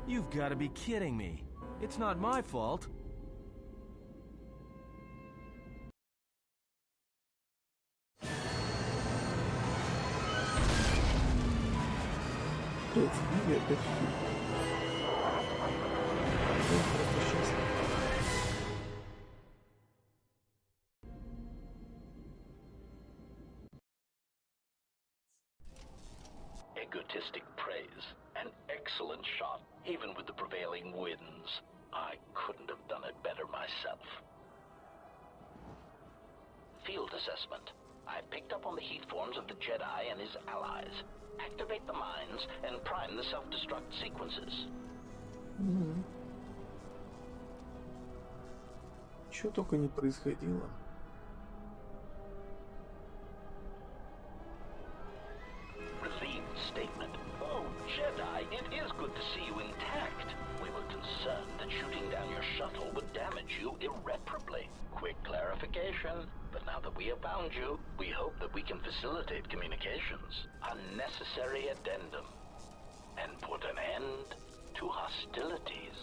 You've got to be kidding me. It's not my fault. egotistic praise. An excellent shot, even with the prevailing winds. I couldn't have done it better myself. Field assessment. I picked up on the heat forms of the Jedi and his allies. Activate the mines and prime the self-destruct sequences. Чё только не происходило. Relieved statement. Oh, Jedi, it is good to see you intact. We were concerned that shooting down your shuttle would damage you irreparably. Quick clarification. But now that we have found you, we hope that we can facilitate communications. A necessary addendum. And put an end to hostilities.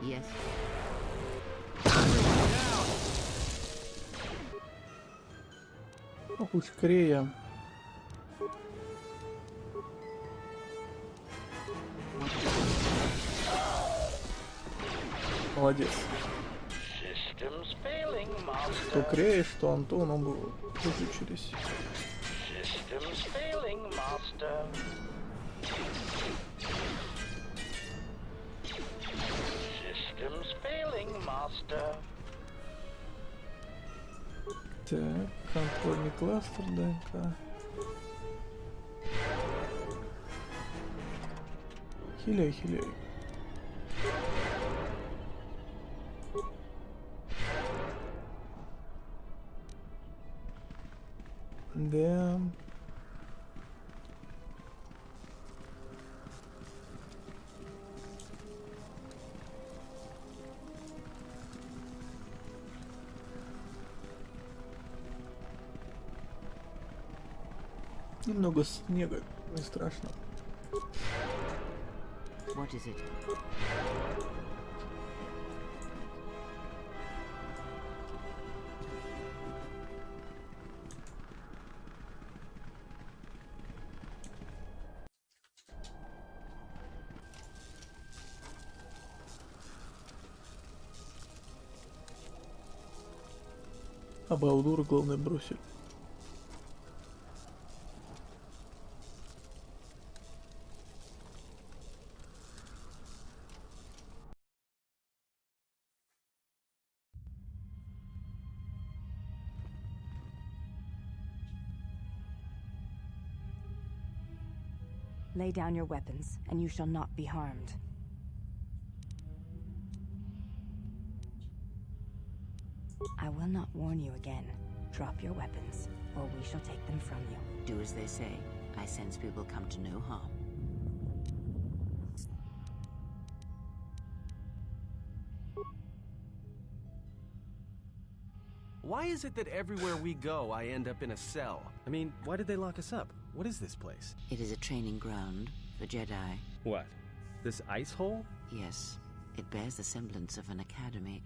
Yes. Ох уж Крея. Молодец. Systems failing, Master. Что Крея, что Антон, оба выключились. Systems failing, Master. Systems failing, Master. Так, контрольный кластер ДНК. Хиляй, хиляй. Да. Немного снега, не страшно. What is it? А Балдура, главное, бросили. Lay down your weapons, and you shall not be harmed. I will not warn you again. Drop your weapons, or we shall take them from you. Do as they say. I sense we will come to no harm. Why is it that everywhere we go, I end up in a cell? I mean, why did they lock us up? What is this place? It is a training ground for Jedi. What? This ice hole? Yes, it bears the semblance of an academy.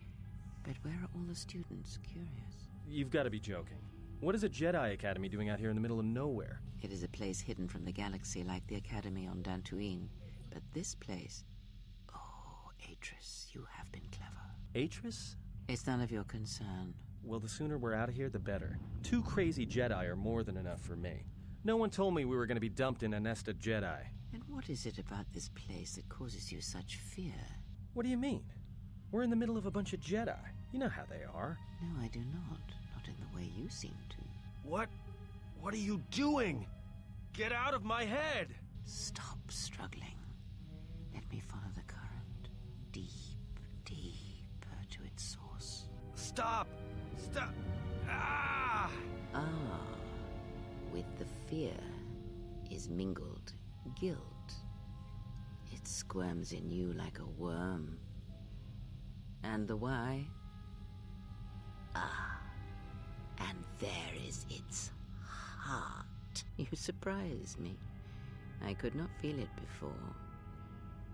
But where are all the students? Curious. You've got to be joking. What is a Jedi Academy doing out here in the middle of nowhere? It is a place hidden from the galaxy like the Academy on Dantooine. But this place... Oh, Atris, you have been clever. Atris? It's none of your concern. Well, the sooner we're out of here, the better. 2 crazy Jedi are more than enough for me. No one told me we were going to be dumped in a nest of Jedi. And what is it about this place that causes you such fear? What do you mean? We're in the middle of a bunch of Jedi. You know how they are. No, I do not. Not in the way you seem to. What? What are you doing? Get out of my head! Stop struggling. Let me follow the current. Deep, deeper to its source. Stop! Stop! Ah! Ah. With the fear is mingled guilt. It squirms in you like a worm. And the why? Ah. And there is its heart. You surprise me. I could not feel it before.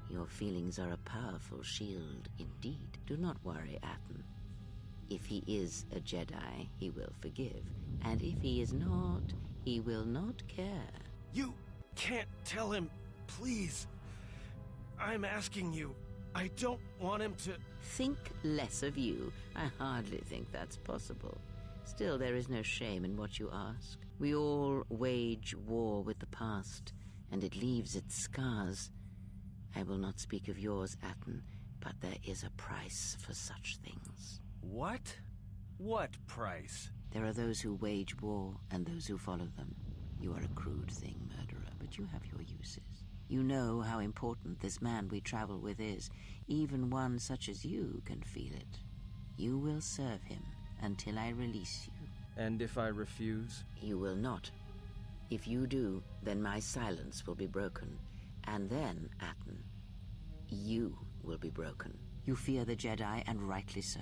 Your feelings are a powerful shield indeed. Do not worry, Atten. If he is a Jedi, he will forgive. And if he is not, he will not care. You can't tell him, please. I'm asking you. I don't want him to... Think less of you. I hardly think that's possible. Still, there is no shame in what you ask. We all wage war with the past, and it leaves its scars. I will not speak of yours, Atten, but there is a price for such things. What? What price? There are those who wage war and those who follow them. You are a crude thing, murderer, but you have your uses. You know how important this man we travel with is. Even one such as you can feel it. You will serve him until I release you. And if I refuse? You will not. If you do, then my silence will be broken. And then, Atten, you will be broken. You fear the Jedi, and rightly so.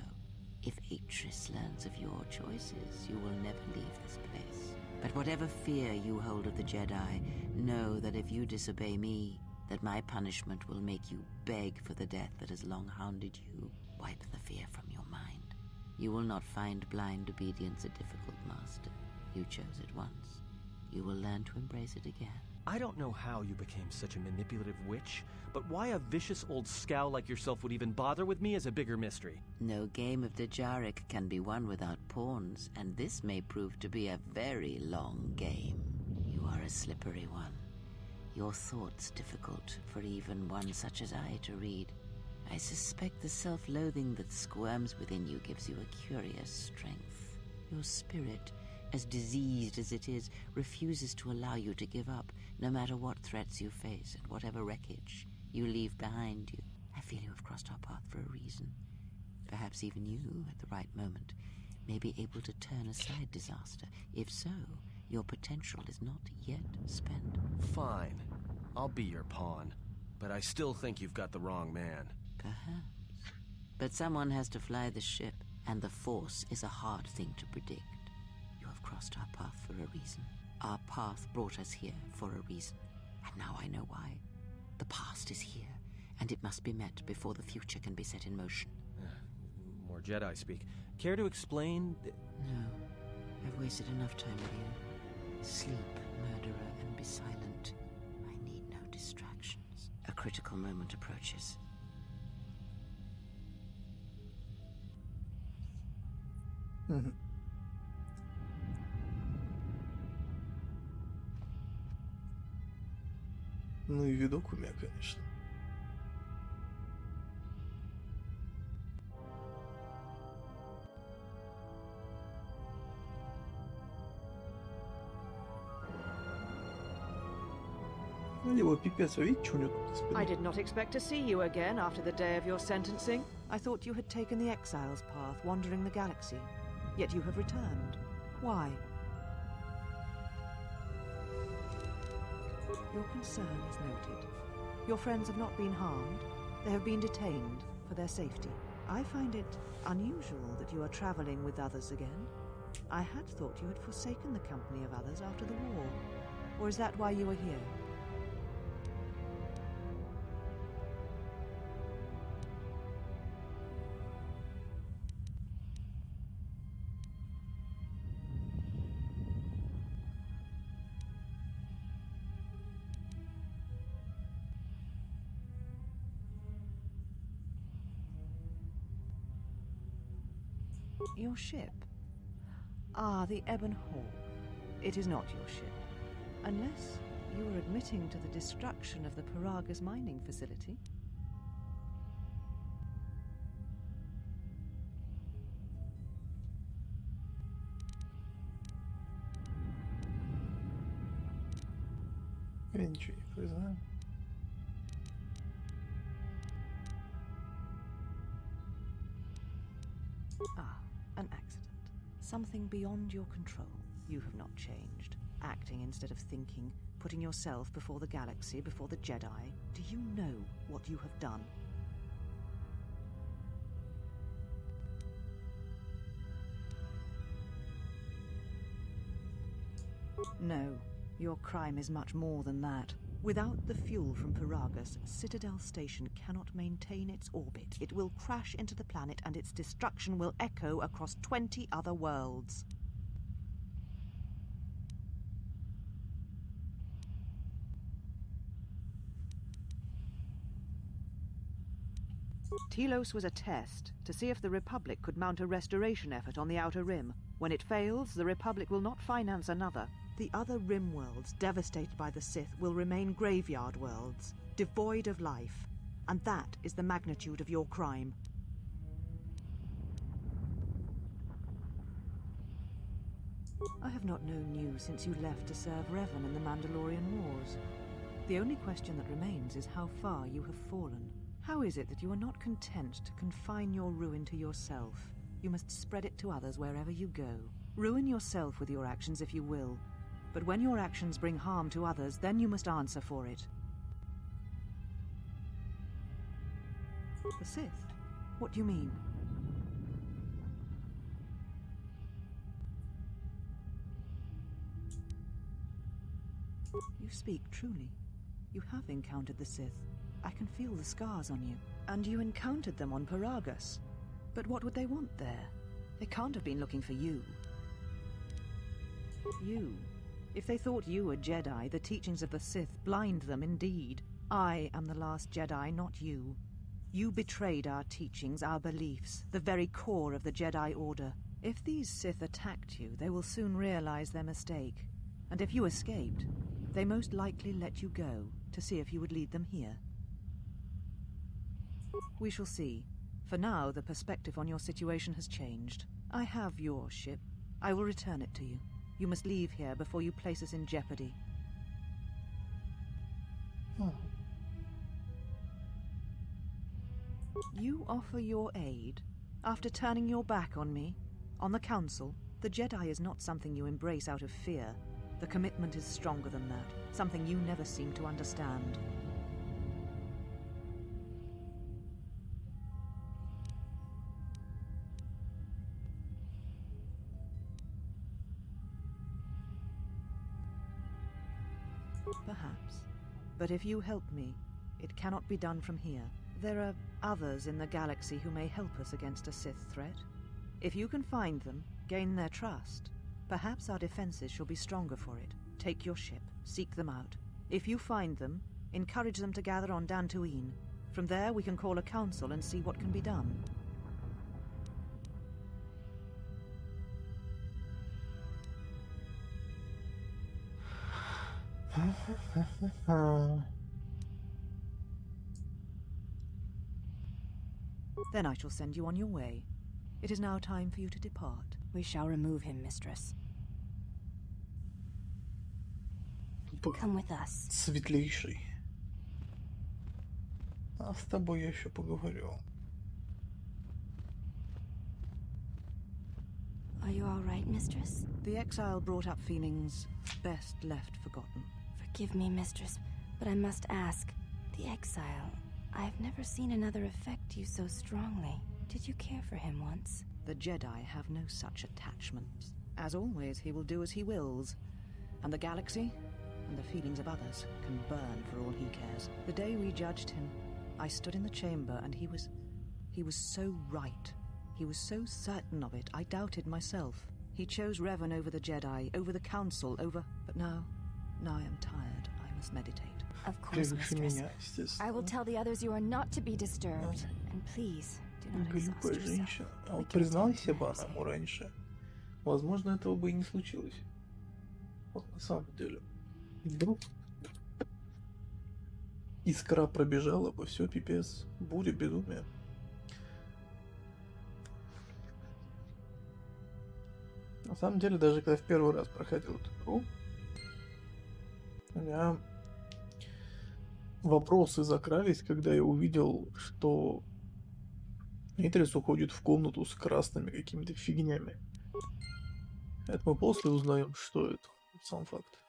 If Atris learns of your choices, you will never leave this place. But whatever fear you hold of the Jedi, know that if you disobey me, that my punishment will make you beg for the death that has long hounded you. Wipe the fear from your mind. You will not find blind obedience a difficult master. You chose it once. You will learn to embrace it again. I don't know how you became such a manipulative witch, but why a vicious old scowl like yourself would even bother with me is a bigger mystery. No game of Dajaric can be won without pawns, and this may prove to be a very long game. You are a slippery one. Your thoughts difficult for even one such as I to read. I suspect the self-loathing that squirms within you gives you a curious strength. Your spirit, as diseased as it is, refuses to allow you to give up, no matter what threats you face and whatever wreckage you leave behind you. I feel you have crossed our path for a reason. Perhaps even you, at the right moment, may be able to turn aside disaster. If so, your potential is not yet spent. Fine. I'll be your pawn. But I still think you've got the wrong man. Perhaps. But someone has to fly the ship, and the Force is a hard thing to predict. You have crossed our path for a reason. Our path brought us here for a reason. And now I know why. The past is here, and it must be met before the future can be set in motion. More Jedi speak. Care to explain? No. I've wasted enough time with you. Sleep, murderer, and be silent. I need no distractions. A critical moment approaches. Ну и видок у меня, конечно. Его пипец, вы видите, что у него тут за спиной? I did not expect to see you again after the day of your sentencing. I thought you had taken the exile's path, wandering the galaxy. Yet you have returned. Why? Your concern is noted. Your friends have not been harmed. They have been detained for their safety. I find it unusual that you are traveling with others again. I had thought you had forsaken the company of others after the war. Or is that why you are here? Your ship? Ah, the Ebon Hawk. It is not your ship. Unless you are admitting to the destruction of the Paragas mining facility. Я ничего не признаю. Ah, an accident. Something beyond your control. You have not changed. Acting instead of thinking, putting yourself before the galaxy, before the Jedi. Do you know what you have done? No, your crime is much more than that. Without the fuel from Paragas, Citadel Station cannot maintain its orbit. It will crash into the planet and its destruction will echo across 20 other worlds. Telos was a test to see if the Republic could mount a restoration effort on the Outer Rim. When it fails, the Republic will not finance another. The other Rim worlds devastated by the Sith will remain graveyard worlds, devoid of life. And that is the magnitude of your crime. I have not known you since you left to serve Revan in the Mandalorian Wars. The only question that remains is how far you have fallen. How is it that you are not content to confine your ruin to yourself? You must spread it to others wherever you go. Ruin yourself with your actions if you will, but when your actions bring harm to others, then you must answer for it. The Sith? What do you mean? You speak truly. You have encountered the Sith. I can feel the scars on you. And you encountered them on Paragus. But what would they want there? They can't have been looking for you. You. If they thought you a Jedi, the teachings of the Sith blind them indeed. I am the last Jedi, not you. You betrayed our teachings, our beliefs, the very core of the Jedi Order. If these Sith attacked you, they will soon realize their mistake. And if you escaped, they most likely let you go to see if you would lead them here. We shall see. For now, the perspective on your situation has changed. I have your ship. I will return it to you. You must leave here before you place us in jeopardy. You offer your aid after turning your back on me, on the Council. The Jedi is not something you embrace out of fear. The commitment is stronger than that, something you never seem to understand. Perhaps. But if you help me, it cannot be done from here. There are others in the galaxy who may help us against a Sith threat. If you can find them, gain their trust, perhaps our defenses shall be stronger for it. Take your ship, seek them out. If you find them, encourage them to gather on Dantooine. From there we can call a council and see what can be done. Then I shall send you on your way. It is now time for you to depart. We shall remove him, mistress. Come with us. Светлейший. А с тобой я еще поговорю. Are you all right, mistress? The exile brought up feelings best left forgotten. Forgive me, mistress, but I must ask. The exile. I've never seen another affect you so strongly. Did you care for him once? The Jedi have no such attachments. As always, he will do as he wills. And the galaxy, and the feelings of others, can burn for all he cares. The day we judged him, I stood in the chamber and he was so right. He was so certain of it, I doubted myself. He chose Revan over the Jedi, over the Council, over... But now I am tired. I must meditate. Of course, mistress. I will tell the others you are not to be disturbed. And please, do not exhaust Глупая yourself. женщина. А вот призналась бы она ему раньше, возможно, этого бы и не случилось. Вот на самом деле. Вдруг искра пробежала бы, все, пипец, буря, безумие. На самом деле, даже когда в первый раз проходил эту игру, у меня вопросы закрались, когда я увидел, что Нитрис уходит в комнату с красными какими-то фигнями. Это мы после узнаем, что это. Сам факт.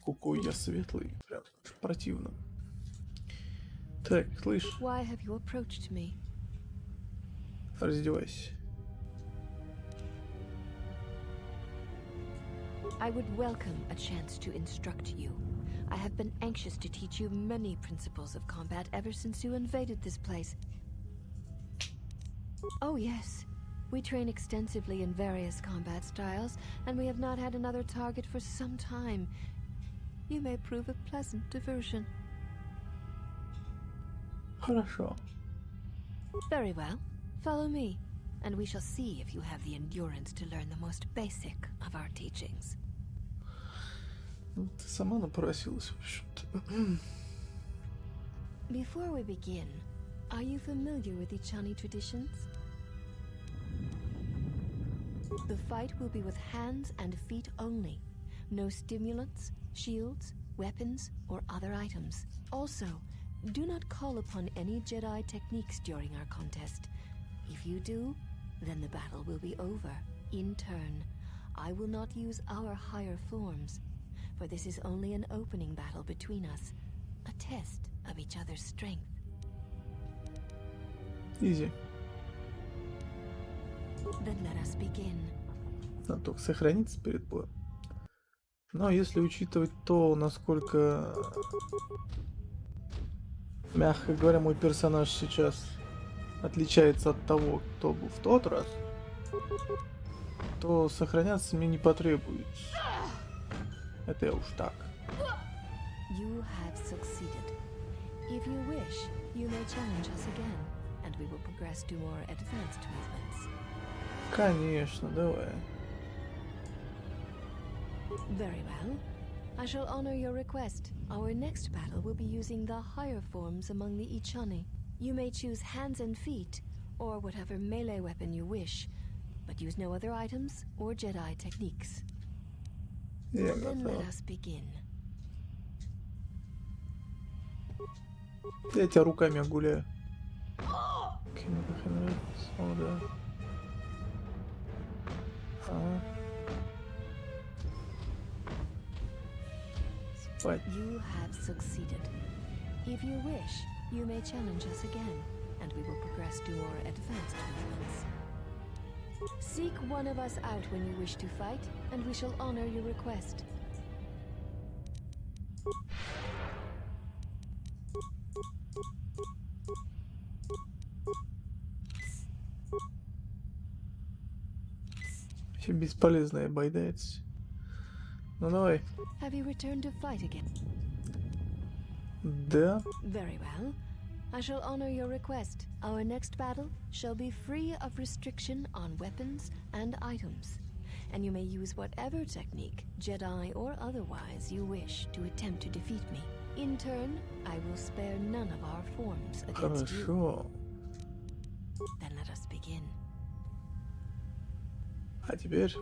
Какой я светлый. Прям противно. Так, слышь. Why have you approached me? Раздевайся. I would welcome a chance to instruct you. I have been anxious to teach you many principles of combat ever since you invaded this place. Oh yes, we train extensively in various combat styles, and we have not had another target for some time. you may prove a pleasant diversion. Хорошо. Very well. Follow me, and we shall see if you have the endurance to learn the most basic of our teachings. Ну, ты сама напросилась, в общем-то. Before we begin, are you familiar with Ichani traditions? The fight will be with hands and feet only. No stimulants, shields, weapons, or other items. Also, do not call upon any Jedi techniques during our contest. If you do, then the battle will be over. In turn, I will not use our higher forms, for this is only an opening battle between us, a test of each other's strength. Изи. Then let us begin. Надо только сохраниться перед боем. Но если учитывать то, насколько, мягко говоря, мой персонаж сейчас отличается от того, кто был в тот раз, то сохраняться мне не потребуется. Это я уж так. You have succeeded. If you wish, you may challenge us again, and we will progress to more advanced movements. Конечно, давай. Very well. I shall honor your request. Our next battle will be using the higher forms among the Ichani. You may choose hands and feet, or whatever melee weapon you wish, but use no other items or Jedi techniques. Я Then let готов. us begin. Я тебя руками огуляю. Окей, мне как нравится. О, да. Ага. Спать. You have succeeded. If you wish, you may challenge us again, and we will progress to more advanced movements. Seek one of us out when you wish to fight, and we shall honor your request. Вообще бесполезная байдается. Ну давай. Have you returned to fight again? Да. Very well. I shall honor your request. Our next battle shall be free of restriction on weapons and items, and you may use whatever technique, Jedi or otherwise, you wish to attempt to defeat me. In turn, I will spare none of our forms against you. Хорошо. Then let us begin. А теперь...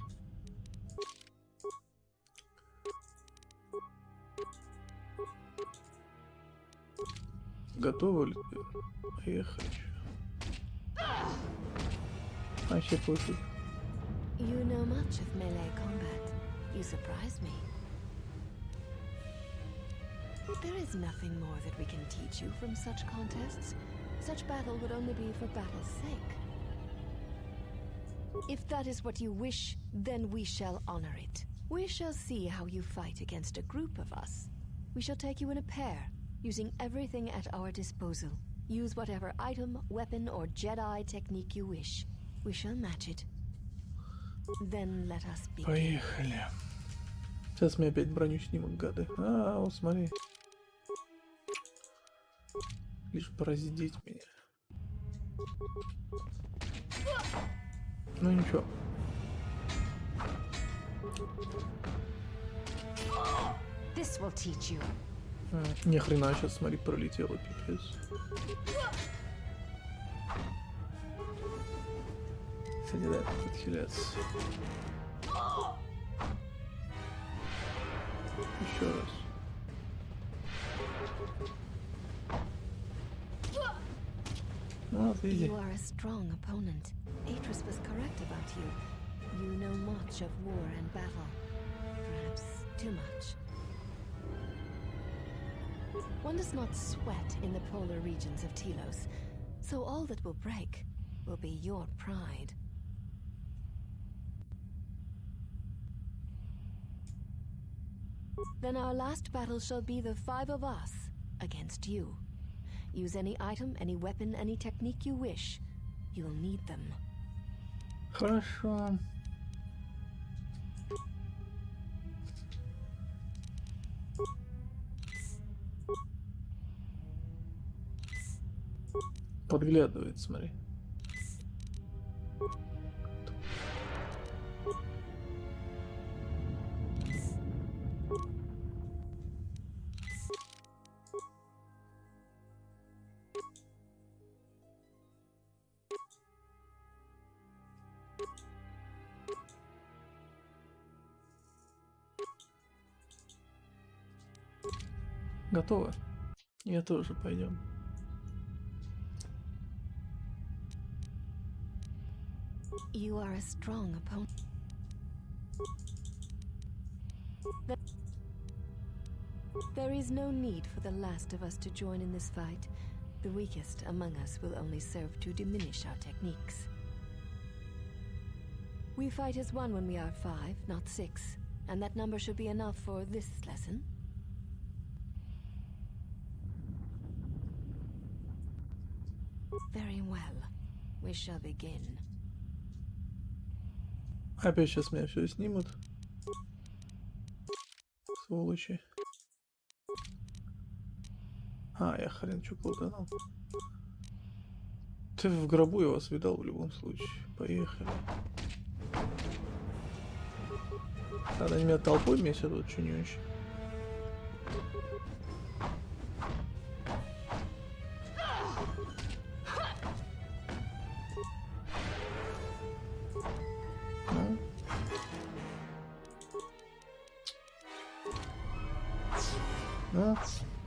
Готова ли ты? Поехали. Вообще пофиг. You know much of melee combat. You surprise me. There is nothing more that we can teach you from such contests. Such battle would only be for battle's sake. If that is what you wish, then we shall honor it. We shall see how you fight against a group of us. We shall take you in a pair, using everything at our disposal. Use whatever item, weapon, or Jedi technique you wish. We shall match it. Then let us begin. Поехали. Сейчас мне опять броню снимут, гады. А, вот смотри. Лишь пораздеть меня. Ну ничего. This will teach you. Ни хрена, сейчас смотри, пролетело, пипец. Кстати, да, подхиляться. Еще раз. Ну, иди. You are a strong opponent. Atris was correct about you. You know much of war and battle. Perhaps too much. One does not sweat in the polar regions of Telos, so all that will break will be your pride. Then our last battle shall be the 5 of us against you. Use any item, any weapon, any technique you wish. You'll need them. Хорошо. подглядывает, смотри. Готово. Я тоже, пойдем. You are a strong opponent. There is no need for the last of us to join in this fight. The weakest among us will only serve to diminish our techniques. We fight as one when we are 5, not 6, and that number should be enough for this lesson. Very well. We shall begin. Опять сейчас меня все снимут. Сволочи. А, я хрен что колданул. Ты в гробу, я вас видал в любом случае. Поехали. Когда они меня толпой месят, вот что не очень.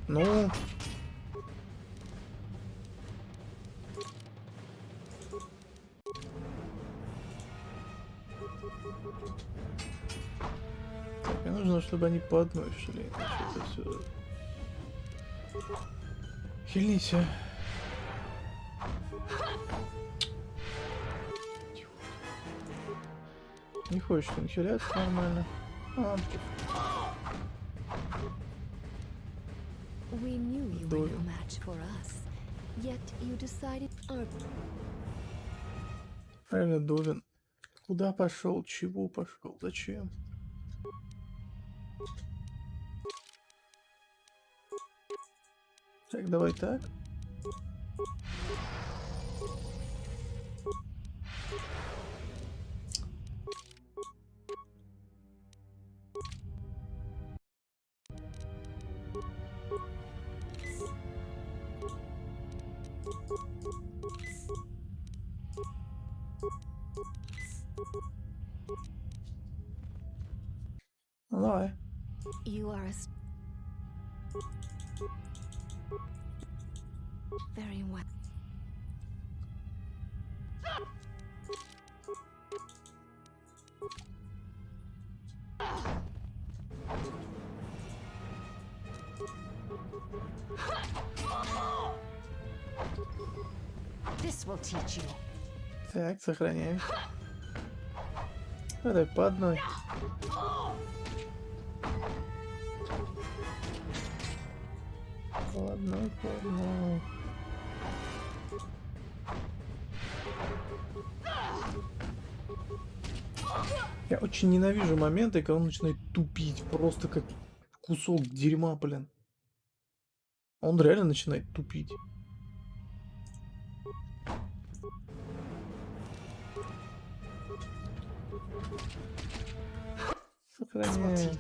Ну. Так, мне нужно, чтобы они по одной шли. Это все. Хились, а. Не хочешь он хиляться нормально. We knew you were no match for us, yet you decided. Правильно, Довин. Куда пошел? Чего пошел? Зачем? Так, давай так. Давай. You are a very well. This will teach you. Так, сохраняем. Давай по одной. По одной, по одной. Я очень ненавижу моменты, когда он начинает тупить. Просто как кусок дерьма, блин. Он реально начинает тупить. Сохраняем.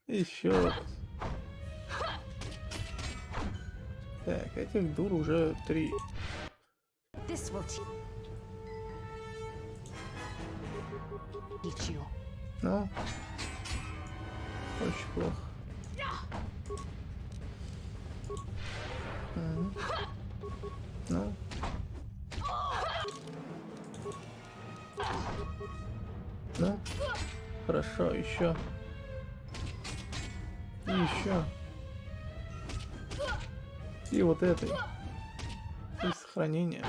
Еще раз. Так, этих дур уже 3. Ну, очень плохо. Ну. Ну, хорошо, еще. И еще. И вот этой. И сохранение.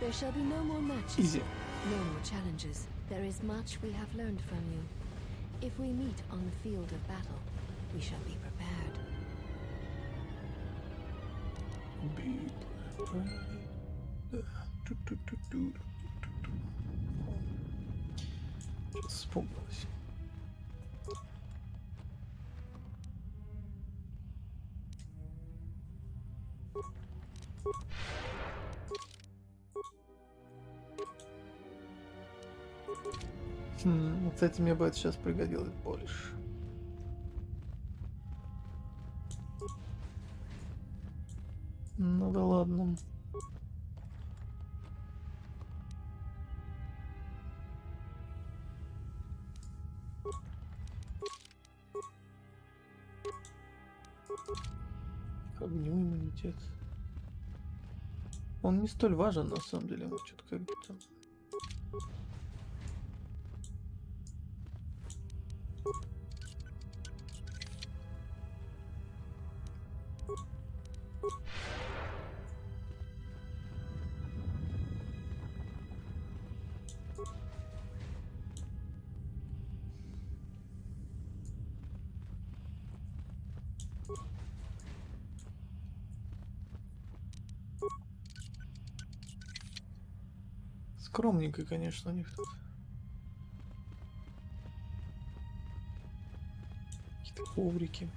There shall be no more matches. Easy. No more challenges. There is much we have learned from you. If we meet on the field of battle, we shall be prepared. Be prepared. Сейчас вспомнилось. Кстати, мне бы это сейчас пригодилось больше. Ну да ладно. К огню иммунитет. Он не столь важен, на самом деле, ему что-то как-то... Скромненько, конечно, у них тут. Какие-то коврики.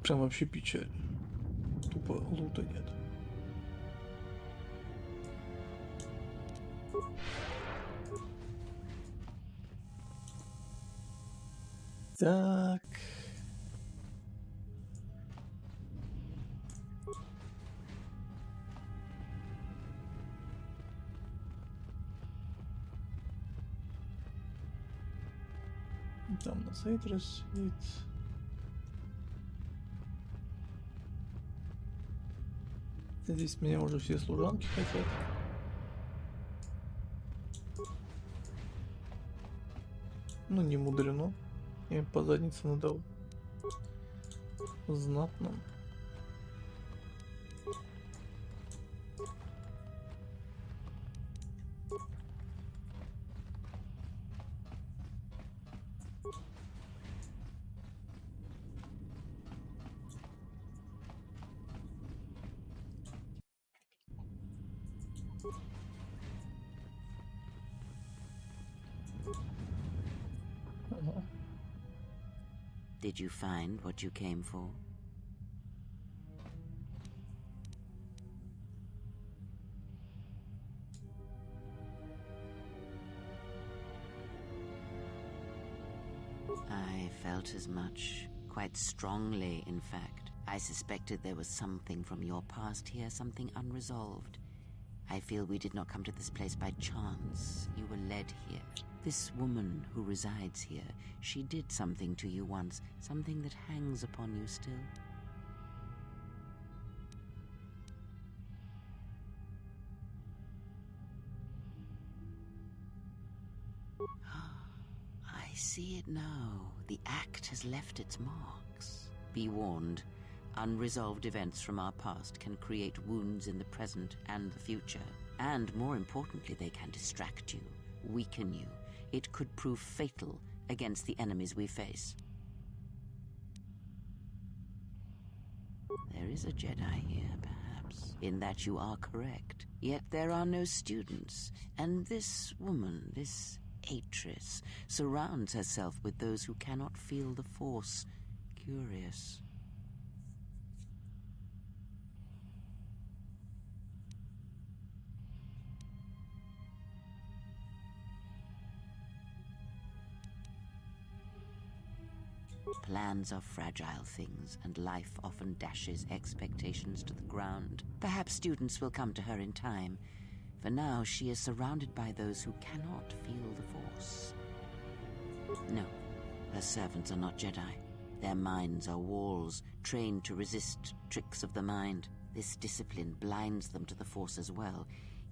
Прям вообще печаль. Тупо лута нет. Так. Там на сайт сидит. Здесь меня уже все служанки хотят. Ну, не мудрено. Я им по заднице надал. Знатно. Did you find what you came for? I felt as much, quite strongly, in fact. I suspected there was something from your past here, something unresolved. I feel we did not come to this place by chance. You were led here. This woman who resides here, she did something to you once, something that hangs upon you still. I see it now. The act has left its marks. Be warned. Unresolved events from our past can create wounds in the present and the future. And more importantly, they can distract you, weaken you. It could prove fatal against the enemies we face. There is a Jedi here, perhaps, in that you are correct. Yet there are no students, and this woman, this Atris, surrounds herself with those who cannot feel the Force. Curious. Plans are fragile things, and life often dashes expectations to the ground. Perhaps students will come to her in time. For now, she is surrounded by those who cannot feel the Force. No, her servants are not Jedi. Their minds are walls, trained to resist tricks of the mind. This discipline blinds them to the Force as well,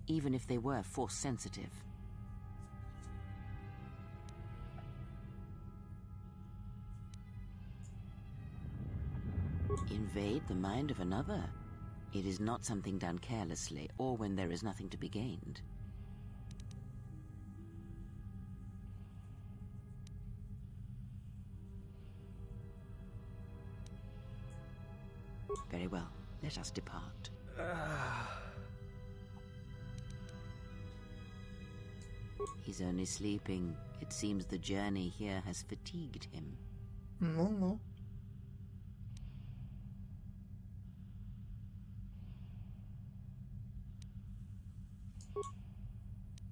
even if they were Force-sensitive. Invade the mind of another. It is not something done carelessly, or when there is nothing to be gained. Very well, let us depart. He's only sleeping. It seems the journey here has fatigued him. Ну-ну.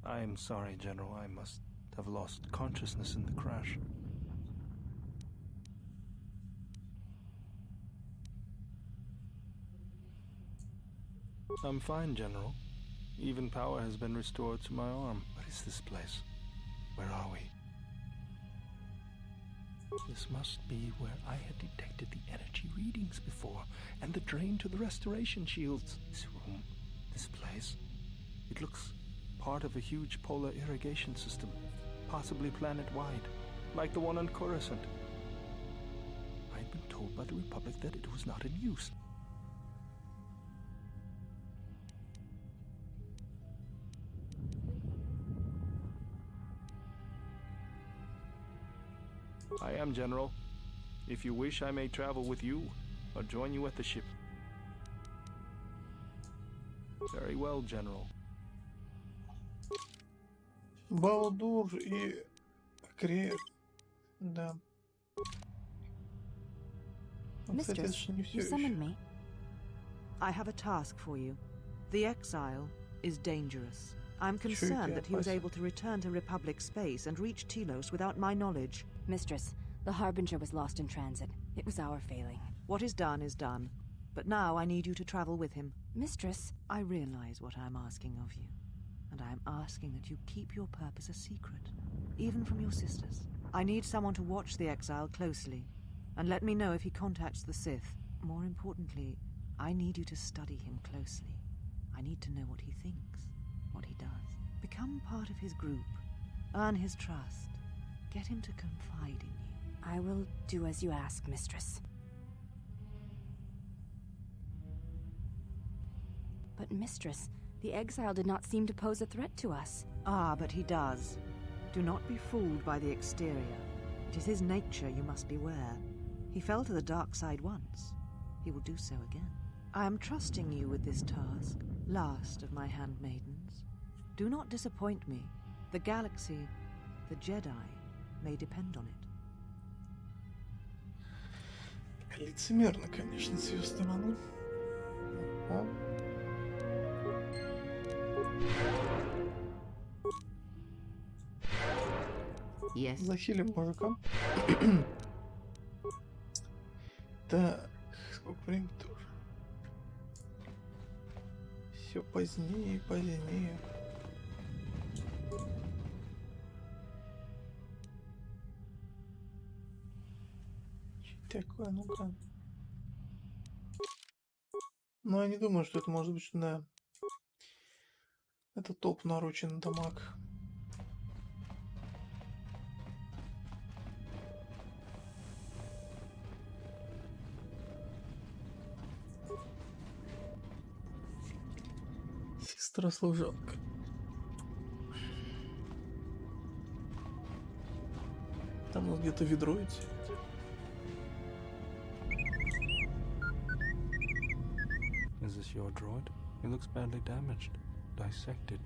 I am sorry, General. I must have lost consciousness in the crash. I'm fine, General. Even power has been restored to my arm. What is this place? Where are we? This must be where I had detected the energy readings before, and the drain to the restoration shields. This room, this place, it looks part of a huge polar irrigation system, possibly planet-wide, like the one on Coruscant. I'd been told by the Republic that it was not in use. I am, General. If you wish, I may travel with you, or join you at the ship. Very well, General. Балдур и Крер. Да. Mistress, you summoned me. I have a task for you. The exile is dangerous. I'm concerned that he was able to return to Republic space and reach Telos without my knowledge. Mistress, the Harbinger was lost in transit. It was our failing. What is done. But now I need you to travel with him. Mistress, I realize what I'm asking of you. And I am asking that you keep your purpose a secret, even from your sisters. I need someone to watch the exile closely, and let me know if he contacts the Sith. More importantly, I need you to study him closely. I need to know what he thinks, what he does. Become part of his group. Earn his trust. Get him to confide in you. I will do as you ask, Mistress. But, Mistress, the exile did not seem to pose a threat to us. Ah, but he does. Do not be fooled by the exterior. It is his nature, you must beware. He fell to the dark side once. He will do so again. I am trusting you with this task, last of my handmaidens. Do not disappoint me. The galaxy, the Jedi, may depend on it. Лицемерно, конечно, с ее стороны. Yes. Захилим мужика. Так, сколько времени-то уже? Все позднее и позднее. Что такое, ну-ка. Ну, я не думаю, что это может быть, да. Это топ наручен дамаг. Сестра-служанка. Там у нас где-то ведро идти. Is this your droid? He looks badly damaged. Dissected.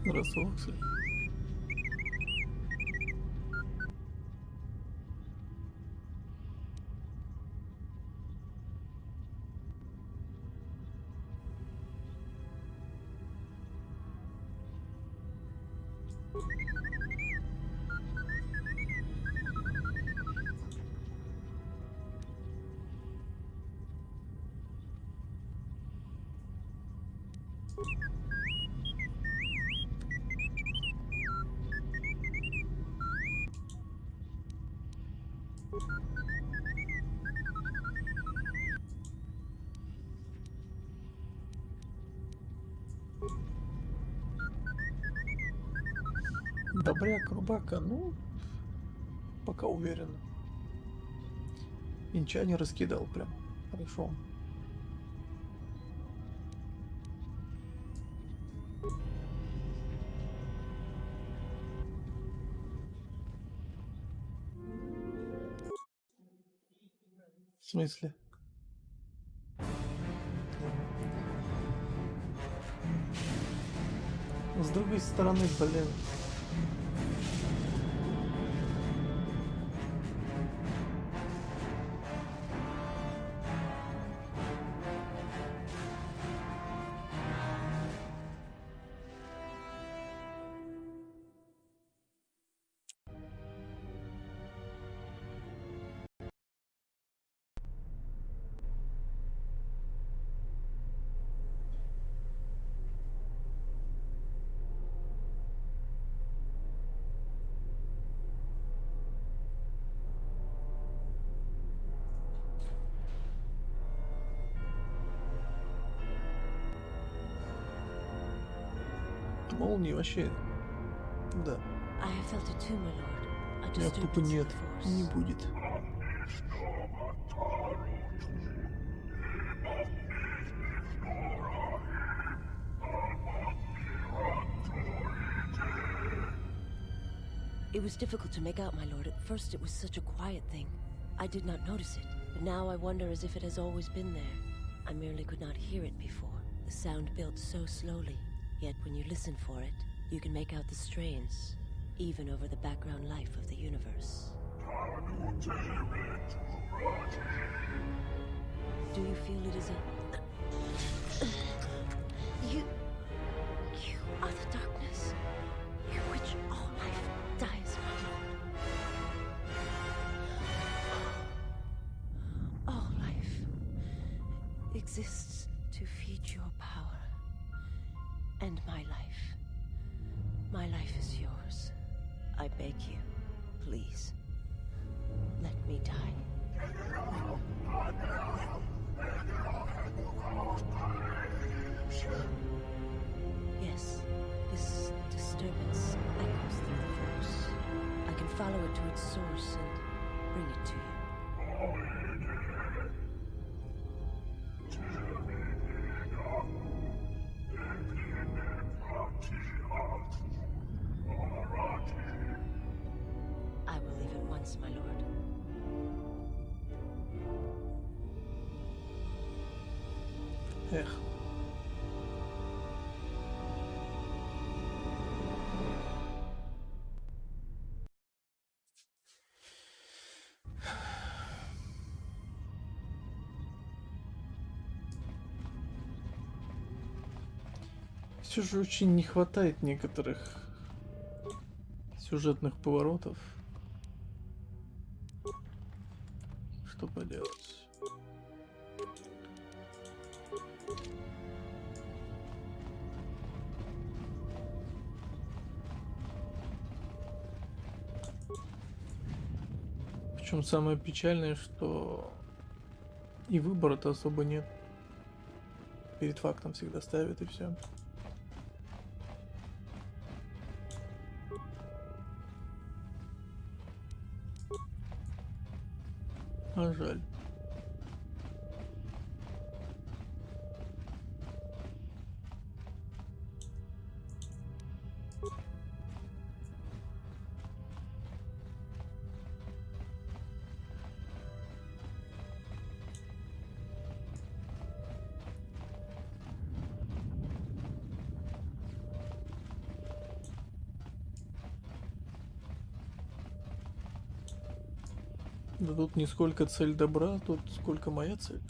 Здравствуй, Максим. Добряк, рубака, ну, пока уверен. Инча не раскидал прям. Хорошо. В смысле? С другой стороны, блин. Молнии вообще, да. I have felt it too, my lord. A Я тупо disturbance in нет, the force. не будет. It was difficult to make out, my lord. At first it was such a quiet thing. I did not notice it, but now I wonder as if it has always been there. I merely could not hear it before. The sound built so slowly, yet when you listen for it, you can make out the strains, even over the background life of the universe. Do you feel it is a... You are the darkness, in which all life dies, my lord. All life exists to feed your power. And my life is yours. I beg you, please, let me die. Yes, this disturbance echoes through the force. I can follow it to its source and bring it to you. I will leave at once, my lord. Эх. Все же очень не хватает некоторых сюжетных поворотов. Что поделать? Причем самое печальное, что и выбора-то особо нет. Перед фактом всегда ставят и все. А жаль. Да тут не сколько цель добра, тут сколько моя цель.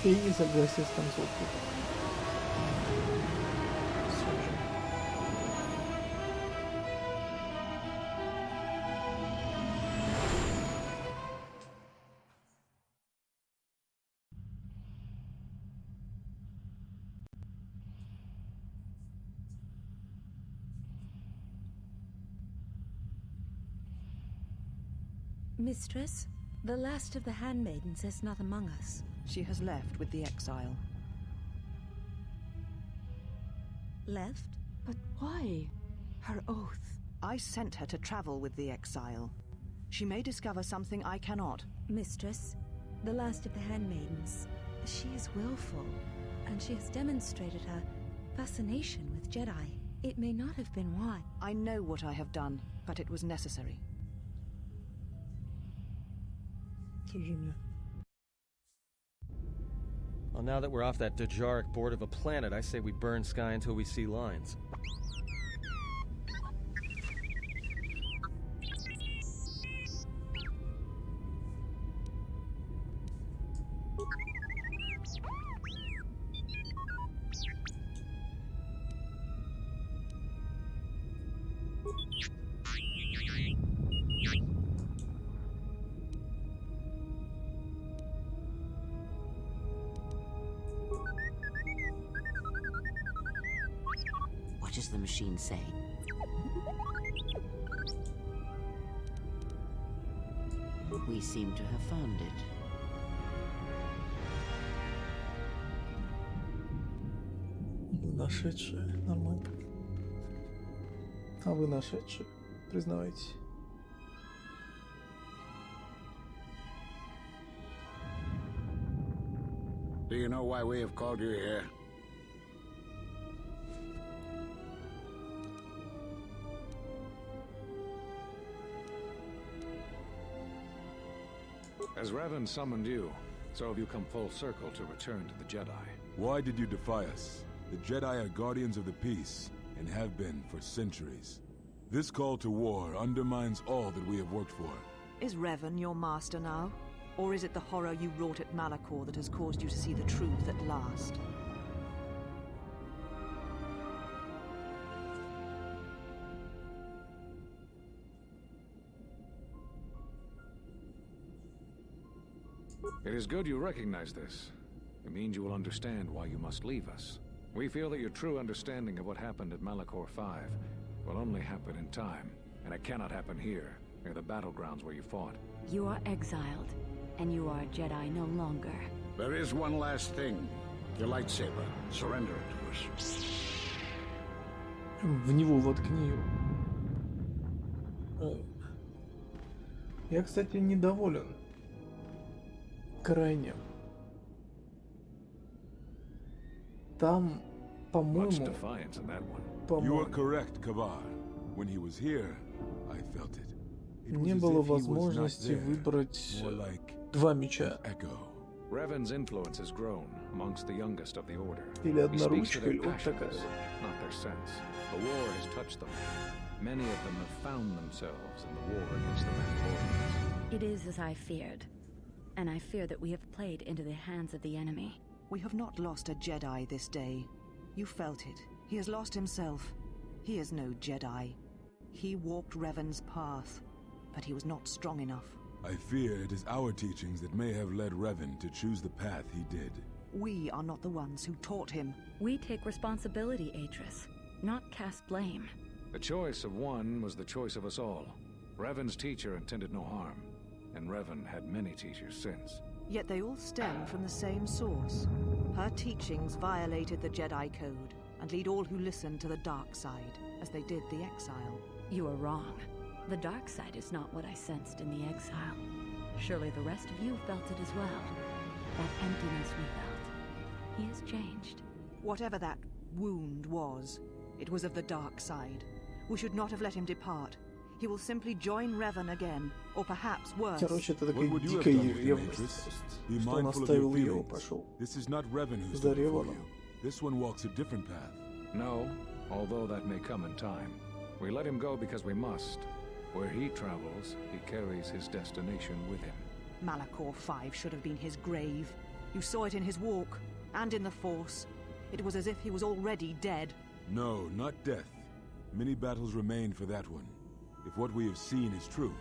И не согласен с концовкой. Mistress, the last of the handmaidens is not among us. She has left with the exile. Left? But why? Her oath. I sent her to travel with the exile. She may discover something I cannot. Mistress, the last of the handmaidens, she is willful, and she has demonstrated her fascination with Jedi. It may not have been why. I know what I have done, but it was necessary. достижение. Well, now that we're off that Dajaric board of a planet, I say we burn sky until we see lines. What does the machine say? We seem to have found it. Нашедшие, нормально. А вы нашедшие, признавайтесь. Do you know why we have called you here? As Revan summoned you, so have you come full circle to return to the Jedi. Why did you defy us? The Jedi are guardians of the peace, and have been for centuries. This call to war undermines all that we have worked for. Is Revan your master now? Or is it the horror you wrought at Malachor that has caused you to see the truth at last? It is good you recognize this. It means you will understand why you must leave us. We feel that your true understanding of what happened at Malachor 5 will only happen in time, and it cannot happen here, near the battlegrounds where you fought. You are exiled, and you are a Jedi no longer. There is one last thing. Your lightsaber. Surrender it to us. В него воткни его. Я, кстати, недоволен. Крайне. Там, по-моему... You are correct, Kavar. When he was here, I felt it. Не было возможности выбрать два меча. Revan's influence has grown amongst the youngest of the Order. Или He speaks to одноручка, their или вот такая. passions, not their sense. The war has touched them. Many of them have found themselves in the war against the Mandalorians. It is as I feared, and I fear that we have played into the hands of the enemy. We have not lost a Jedi this day. You felt it. He has lost himself. He is no Jedi. He walked Revan's path, but he was not strong enough. I fear it is our teachings that may have led Revan to choose the path he did. We are not the ones who taught him. We take responsibility, Atris, not cast blame. The choice of one was the choice of us all. Revan's teacher intended no harm, and Revan had many teachers since. Yet they all stem from the same source. Her teachings violated the Jedi Code and lead all who listen to the dark side, as they did the exile. You are wrong. The dark side is not what I sensed in the exile. Surely the rest of you felt it as well. That emptiness we felt. He has changed. Whatever that wound was, it was of the dark side. We should not have let him depart. He will simply join Revan again, or perhaps worse. Короче, это такая дикая ревность, что он оставил ее, пошел This is not Revan who's за looking for Реваном. you. This one walks a different path. No, although that may come in time. We let him go because we must. Where he travels, he carries his destination with him. Malachor 5 should have been his grave. You saw it in his walk, and in the Force. It was as if he was already dead. No, not death. Many battles remain for that one, if what we have seen is true.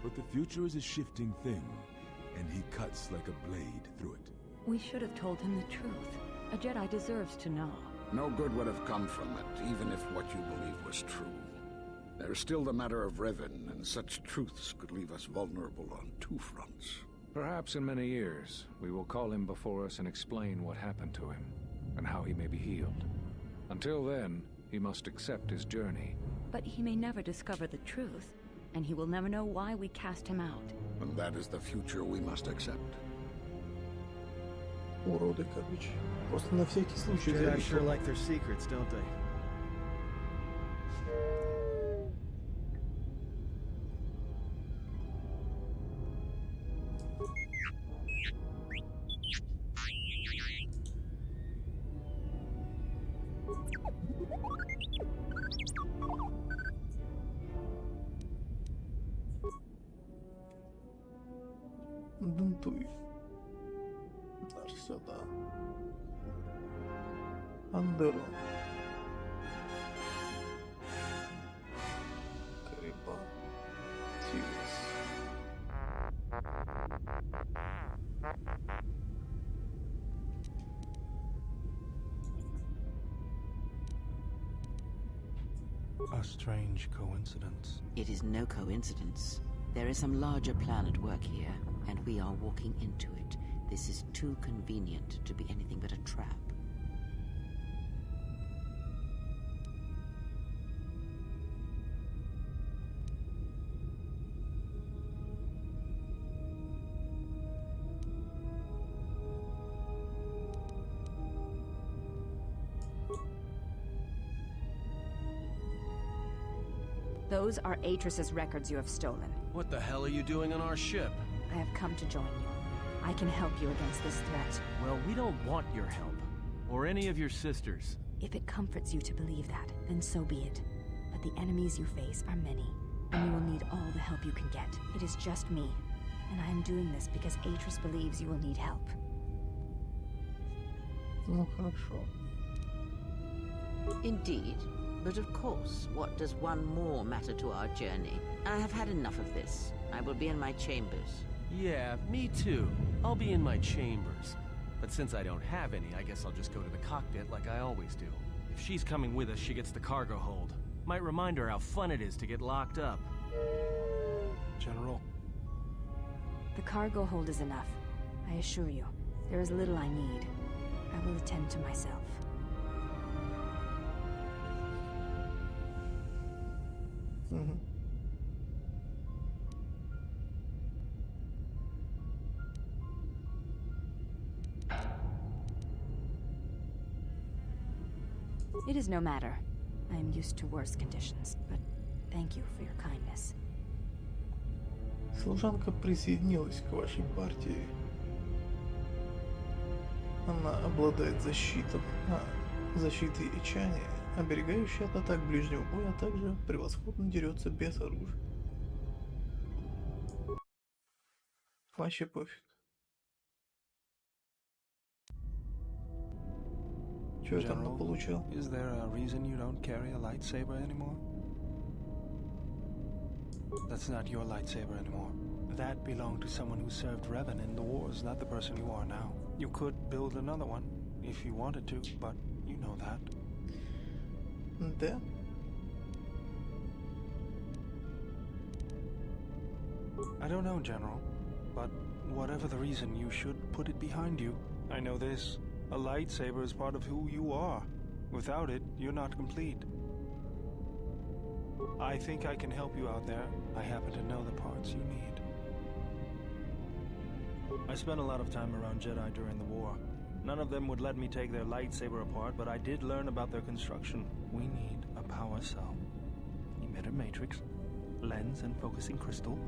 But the future is a shifting thing, and he cuts like a blade through it. We should have told him the truth. A Jedi deserves to know. No good would have come from it, even if what you believe was true. There's still the matter of Revan, and such truths could leave us vulnerable on two fronts. Perhaps in many years, we will call him before us and explain what happened to him, and how he may be healed. Until then, he must accept his journey. But he may never discover the truth, and he will never know why we cast him out. And that is the future we must accept. Уроды, короче. Просто на всякий случай Jedi взяли. sure like their secrets, don't they? Дентуй. Наш сюда. Андерон. Кариба. Тирис. A strange coincidence. It is no coincidence. There is some larger plan at work here, and we are walking into it. This is too convenient to be anything but a trap. Those are Atris's records you have stolen. What the hell are you doing on our ship? I have come to join you. I can help you against this threat. Well, we don't want your help. Or any of your sisters. If it comforts you to believe that, then so be it. But the enemies you face are many, and you will need all the help you can get. It is just me, and I am doing this because Atris believes you will need help. Ну хорошо. Indeed. But of course, what does one more matter to our journey? I have had enough of this. I will be in my chambers. Yeah, me too. I'll be in my chambers. But since I don't have any, I guess I'll just go to the cockpit like I always do. If she's coming with us, she gets the cargo hold. Might remind her how fun it is to get locked up. General. The cargo hold is enough. I assure you, there is little I need. I will attend to myself. It is no matter. I am used to worse conditions, but thank you for your kindness. Служанка присоединилась к вашей партии. Она обладает защитой речания, оберегающей от атак ближнего боя, а также превосходно дерется без оружия. Вообще пофиг. Что я там получил? Is there a reason you don't carry a lightsaber anymore? That's not your lightsaber anymore. That belonged to someone who served Revan in the wars, not the person you are now. You could build another one if you wanted to, but you know that. Да. I don't know, General, but whatever the reason, you should put it behind you. I know this. A lightsaber is part of who you are. Without it, you're not complete. I think I can help you out there. I happen to know the parts you need. I spent a lot of time around Jedi during the war. None of them would let me take their lightsaber apart, but I did learn about their construction. We need a power cell, emitter matrix, lens and focusing crystal.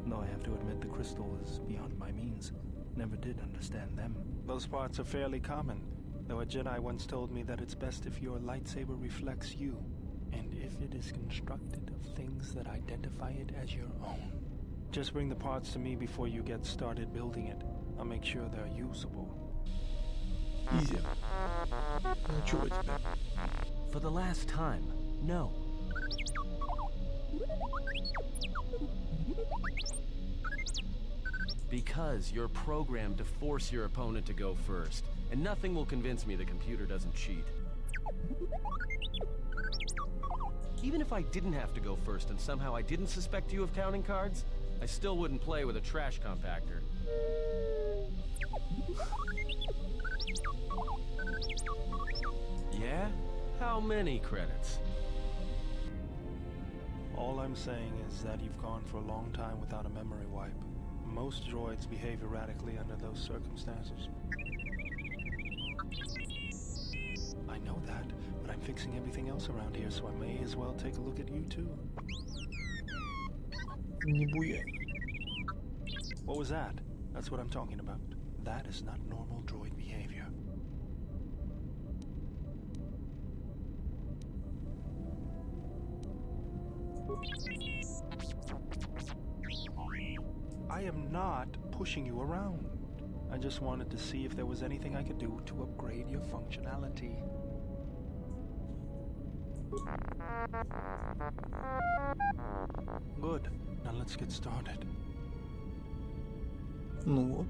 Though I have to admit the crystal is beyond my means. Never did understand them. Those parts are fairly common, though a Jedi once told me that it's best if your lightsaber reflects you, and if it is constructed of things that identify it as your own. Just bring the parts to me before you get started building it. I'll make sure they're usable. Easy. Ничего тебе. For the last time, no. Because you're programmed to force your opponent to go first, and nothing will convince me the computer doesn't cheat. Even if I didn't have to go first and somehow I didn't suspect you of counting cards, I still wouldn't play with a trash compactor. Yeah? How many credits? All I'm saying is that you've gone for a long time without a memory wipe. Most droids behave erratically under those circumstances. I know that, but I'm fixing everything else around here, so I may as well take a look at you too. Не буяй. What was that? That's what I'm talking about. That is not normal droid behavior. I am not pushing you around. I just wanted to see if there was anything I could do to upgrade your functionality. Good. Now let's get started. Ну вот.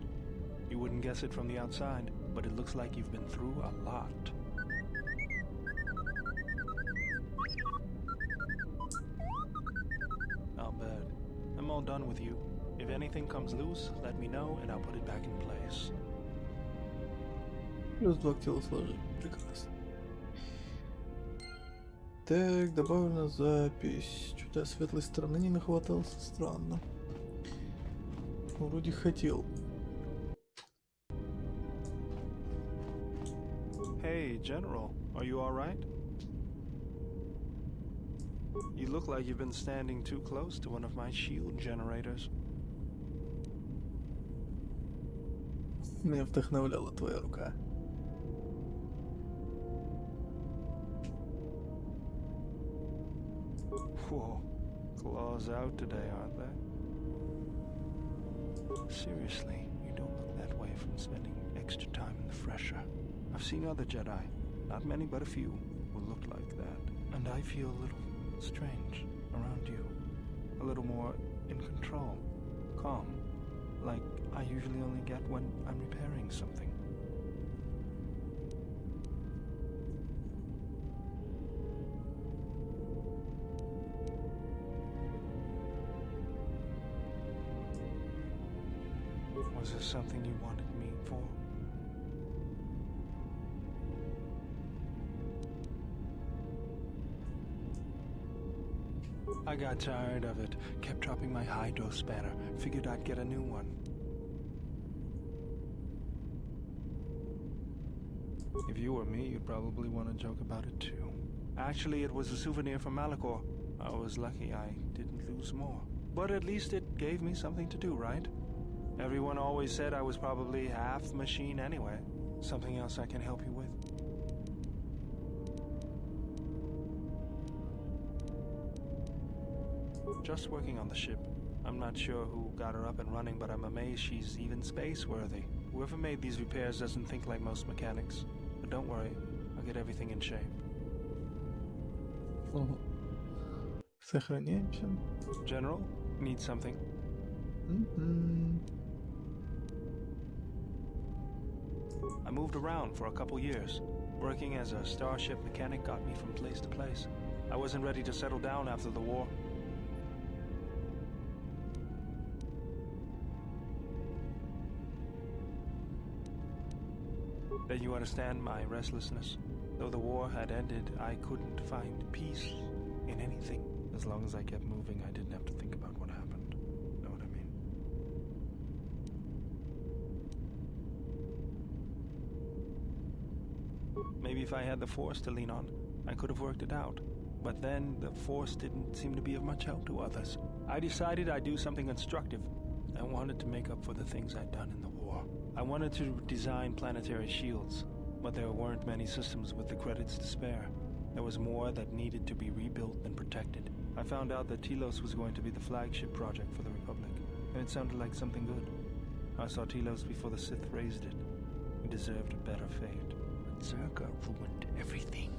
You wouldn't guess it from the outside, but it looks like you've been through a lot. Not bad. I'm all done with you. If anything comes loose, let me know and I'll put it back in place. Плюс 2 к телосложению. Прекрасно. Так, добавлена запись. Что-то светлой стороны не нахватался. Странно. Вроде хотел. Hey, General. Are you alright? You look like you've been standing too close to one of my shield generators. Меня вдохновляла твоя рука. Whoa. Claws out today, aren't they? Seriously, you don't look that way from spending extra time in the fresher. I've seen other Jedi, not many but a few, who looked like that. And I feel a little strange around you. A little more in control. Calm. Like I usually only get when I'm repairing something. Was there something you wanted me for? I got tired of it. Kept dropping my hydro spanner. Figured I'd get a new one. If you were me, you'd probably want to joke about it too. Actually, it was a souvenir from Malachor. I was lucky I didn't lose more. But at least it gave me something to do, right? Everyone always said I was probably half machine anyway. Something else I can help you with? Just working on the ship. I'm not sure who got her up and running, but I'm amazed she's even space-worthy. Whoever made these repairs doesn't think like most mechanics. But don't worry, I'll get everything in shape. Сохраняемся. General, need something? I moved around for a couple years. Working as a starship mechanic got me from place to place. I wasn't ready to settle down after the war. Then you understand my restlessness. Though the war had ended, I couldn't find peace in anything. As long as I kept moving, I didn't have to think about what happened. Know what I mean? Maybe if I had the Force to lean on, I could have worked it out. But then the Force didn't seem to be of much help to others. I decided I'd do something constructive. I wanted to make up for the things I'd done in the war. I wanted to design planetary shields, but there weren't many systems with the credits to spare. There was more that needed to be rebuilt and protected. I found out that Telos was going to be the flagship project for the Republic, and it sounded like something good. I saw Telos before the Sith raised it. He deserved a better fate. But Zerka ruined everything.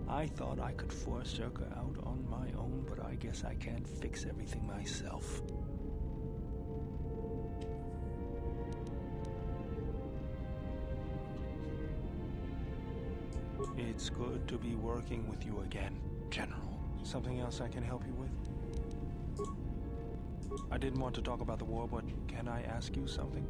I thought I could force Zerka out on my own, but I guess I can't fix everything myself. It's good to be working with you again, General. Something else I can help you with? I didn't want to talk about the war, but can I ask you something?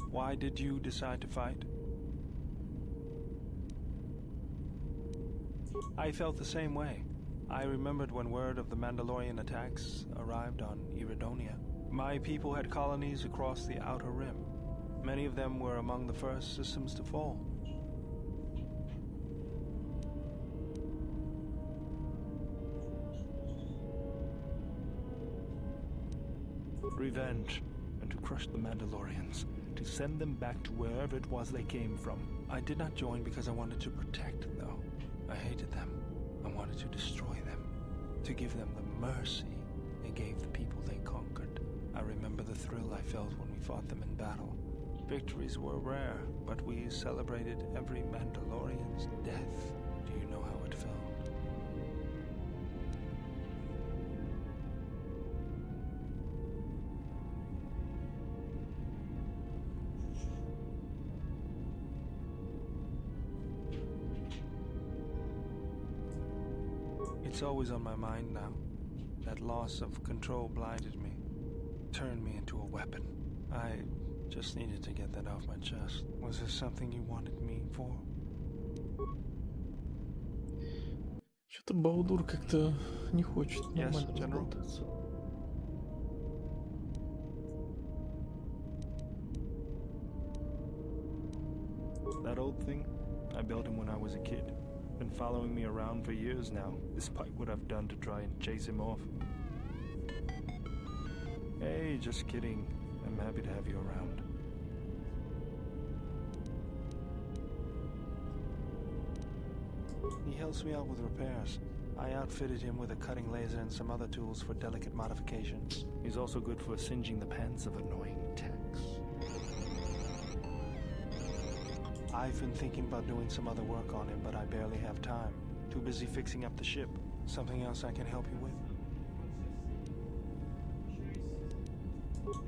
Why did you decide to fight? I felt the same way. I remembered when word of the Mandalorian attacks arrived on Iridonia. My people had colonies across the Outer Rim. Many of them were among the first systems to fall. Revenge, and to crush the Mandalorians, to send them back to wherever it was they came from. I did not join because I wanted to protect, though. I hated them. I wanted to destroy them. to give them the mercy they gave the people they conquered. I remember the thrill I felt when we fought them in battle. Victories were rare, but we celebrated every Mandalorian's death. Do you know how it felt? It's always on my mind now. That loss of control blinded me, turned me into a weapon. I just needed to get that off my chest. Was there something you wanted me for? Что-то Баудур как-то не хочет нормально General. разболтаться. That old thing? I built him when I was a kid. Been following me around for years now, despite what I've done to try and chase him off. Hey, just kidding. I'm happy to have you around. He helps me out with repairs. I outfitted him with a cutting laser and some other tools for delicate modifications. He's also good for singeing the pants of annoying techs. I've been thinking about doing some other work on him, but I barely have time. Too busy fixing up the ship. Something else I can help you with?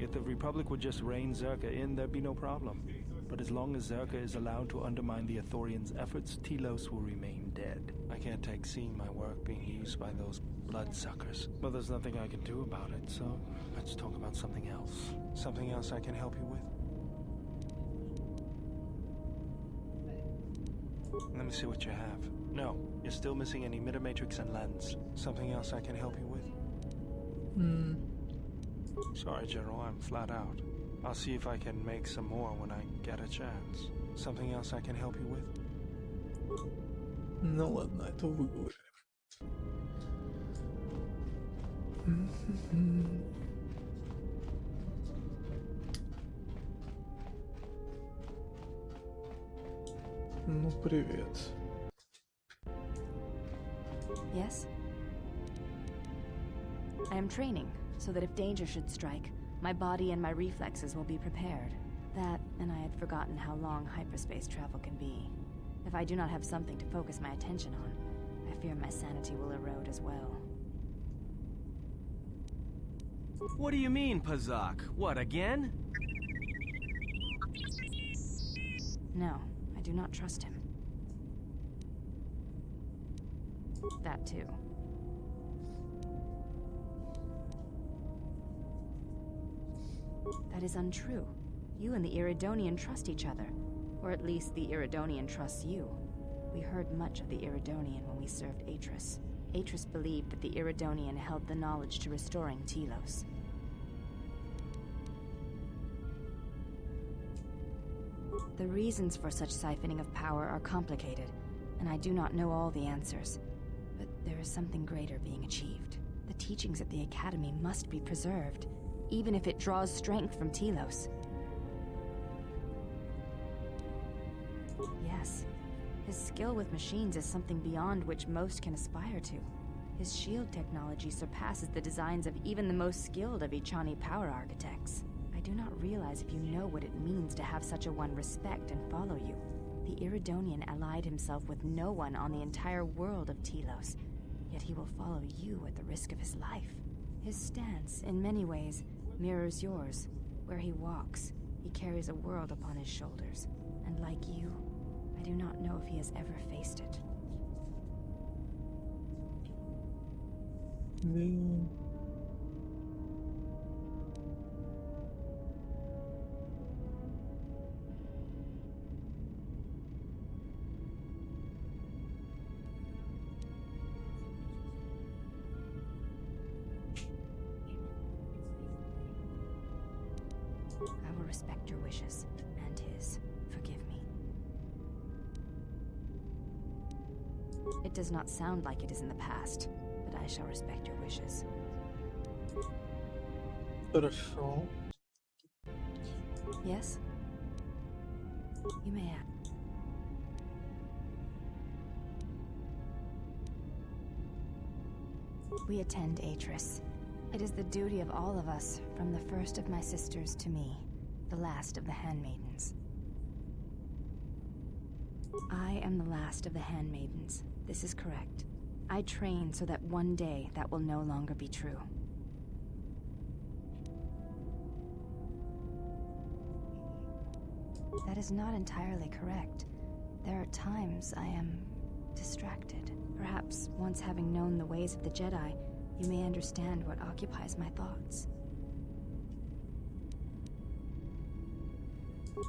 If the Republic would just rein Zerka in, there'd be no problem. But as long as Zerka is allowed to undermine the Ithorians' efforts, Telos will remain dead. I can't take seeing my work being used by those bloodsuckers. But there's nothing I can do about it, so let's talk about something else. Something else I can help you with? Let me see what you have. No, you're still missing an emitter matrix and lens. Something else I can help you with? Sorry, General, I'm flat out. I'll see if I can make some more when I get a chance. Something else I can help you with? Ну ладно, это выговорили. Ну, привет. Yes? I am training, so that if danger should strike, my body and my reflexes will be prepared. That, and I had forgotten how long hyperspace travel can be. If I do not have something to focus my attention on, I fear my sanity will erode as well. What do you mean, Pazak? What, again? No, I do not trust him. That too. That is untrue. You and the Iridonian trust each other. Or at least the Iridonian trusts you. We heard much of the Iridonian when we served Atris. Atris believed that the Iridonian held the knowledge to restoring Telos. The reasons for such siphoning of power are complicated, and I do not know all the answers. But there is something greater being achieved. The teachings at the Academy must be preserved, even if it draws strength from Telos. Yes, his skill with machines is something beyond which most can aspire to. His shield technology surpasses the designs of even the most skilled of Ichani power architects. I do not realize if you know what it means to have such a one respect and follow you. The Iridonian allied himself with no one on the entire world of Telos, yet he will follow you at the risk of his life. His stance, in many ways, mirrors yours. Where he walks, he carries a world upon his shoulders, and like you, I do not know if he has ever faced it. I will respect your wishes, and his. Forgive me. It does not sound like it is in the past, but I shall respect your wishes. Хорошо. Yes? You may act. We attend Atris. It is the duty of all of us, from the first of my sisters to me, the last of the handmaidens. I am the last of the handmaidens. This is correct. I train so that one day that will no longer be true. That is not entirely correct. There are times I am distracted. Perhaps once having known the ways of the Jedi, you may understand what occupies my thoughts.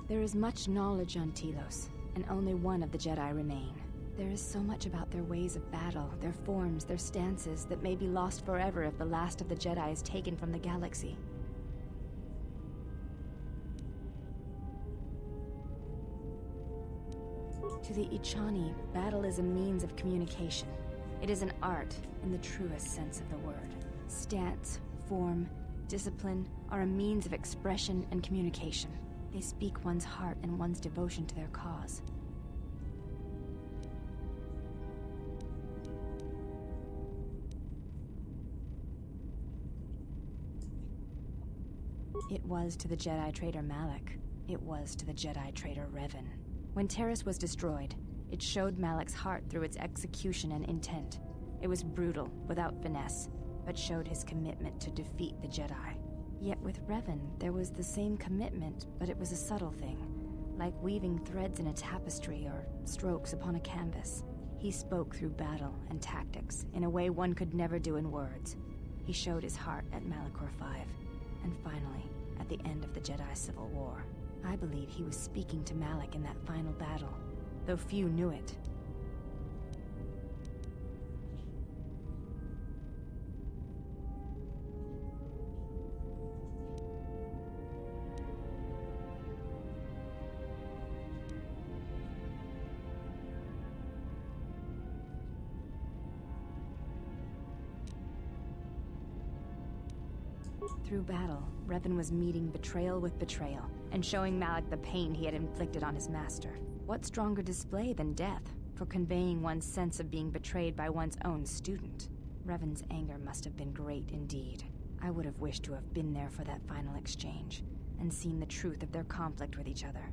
There is much knowledge on Telos, and only one of the Jedi remain. There is so much about their ways of battle, their forms, their stances, that may be lost forever if the last of the Jedi is taken from the galaxy. To the Ichani, battle is a means of communication. It is an art in the truest sense of the word. Stance, form, discipline are a means of expression and communication. They speak one's heart and one's devotion to their cause. It was to the Jedi traitor Malak. It was to the Jedi traitor Revan. When Terrace was destroyed, it showed Malak's heart through its execution and intent. It was brutal, without finesse, but showed his commitment to defeat the Jedi. Yet with Revan, there was the same commitment, but it was a subtle thing, like weaving threads in a tapestry or strokes upon a canvas. He spoke through battle and tactics in a way one could never do in words. He showed his heart at Malachor V, and finally, at the end of the Jedi Civil War. I believe he was speaking to Malak in that final battle, though few knew it. Through battle, Revan was meeting betrayal with betrayal, and showing Malak the pain he had inflicted on his master. What stronger display than death for conveying one's sense of being betrayed by one's own student? Revan's anger must have been great indeed. I would have wished to have been there for that final exchange, and seen the truth of their conflict with each other.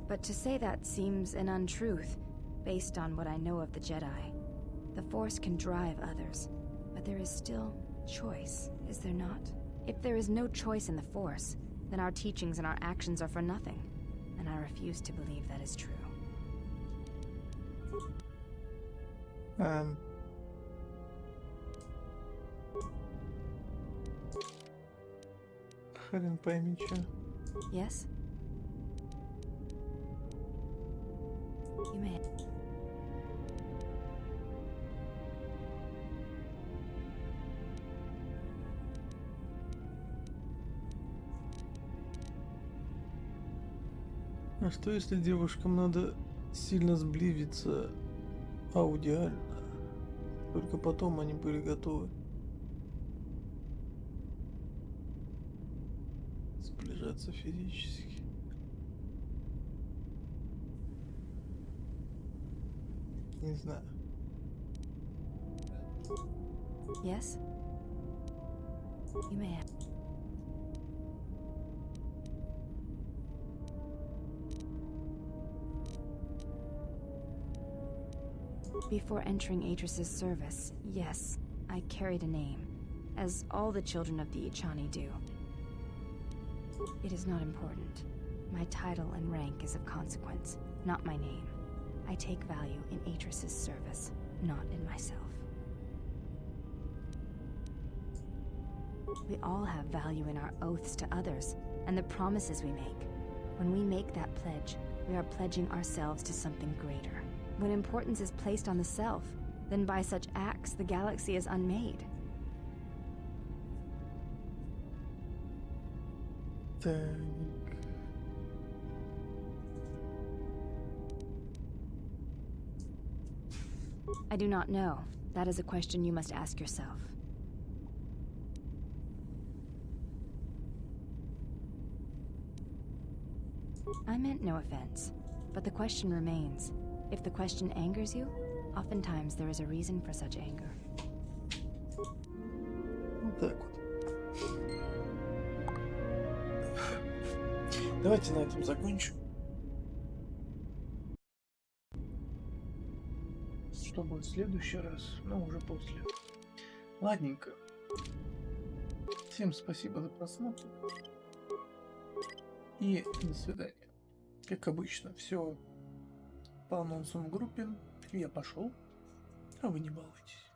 But to say that seems an untruth, based on what I know of the Jedi. The Force can drive others, but there is still choice, is there not? If there is no choice in the Force, then our teachings and our actions are for nothing, and I refuse to believe that is true. Хрен пойми чё. Yes? You may... А что если девушкам надо сильно сблизиться аудиально? Только потом они были готовы сближаться физически. Не знаю. Yes? You may have... Before entering Atris's service, yes, I carried a name, as all the children of the Ichani do. It is not important. My title and rank is of consequence, not my name. I take value in Atris's service, not in myself. We all have value in our oaths to others, and the promises we make. When we make that pledge, we are pledging ourselves to something greater. When importance is placed on the self, then by such acts the galaxy is unmade. I do not know. That is a question you must ask yourself. I meant no offense, but the question remains. If the question angers you, oftentimes there is a reason for such anger. Вот так вот. Давайте на этом закончим. Что будет в следующий раз? Ну, уже после. Ладненько. Всем спасибо за просмотр. И до свидания. Как обычно, все по анонсам в группе. Я пошел, а вы не балуйтесь.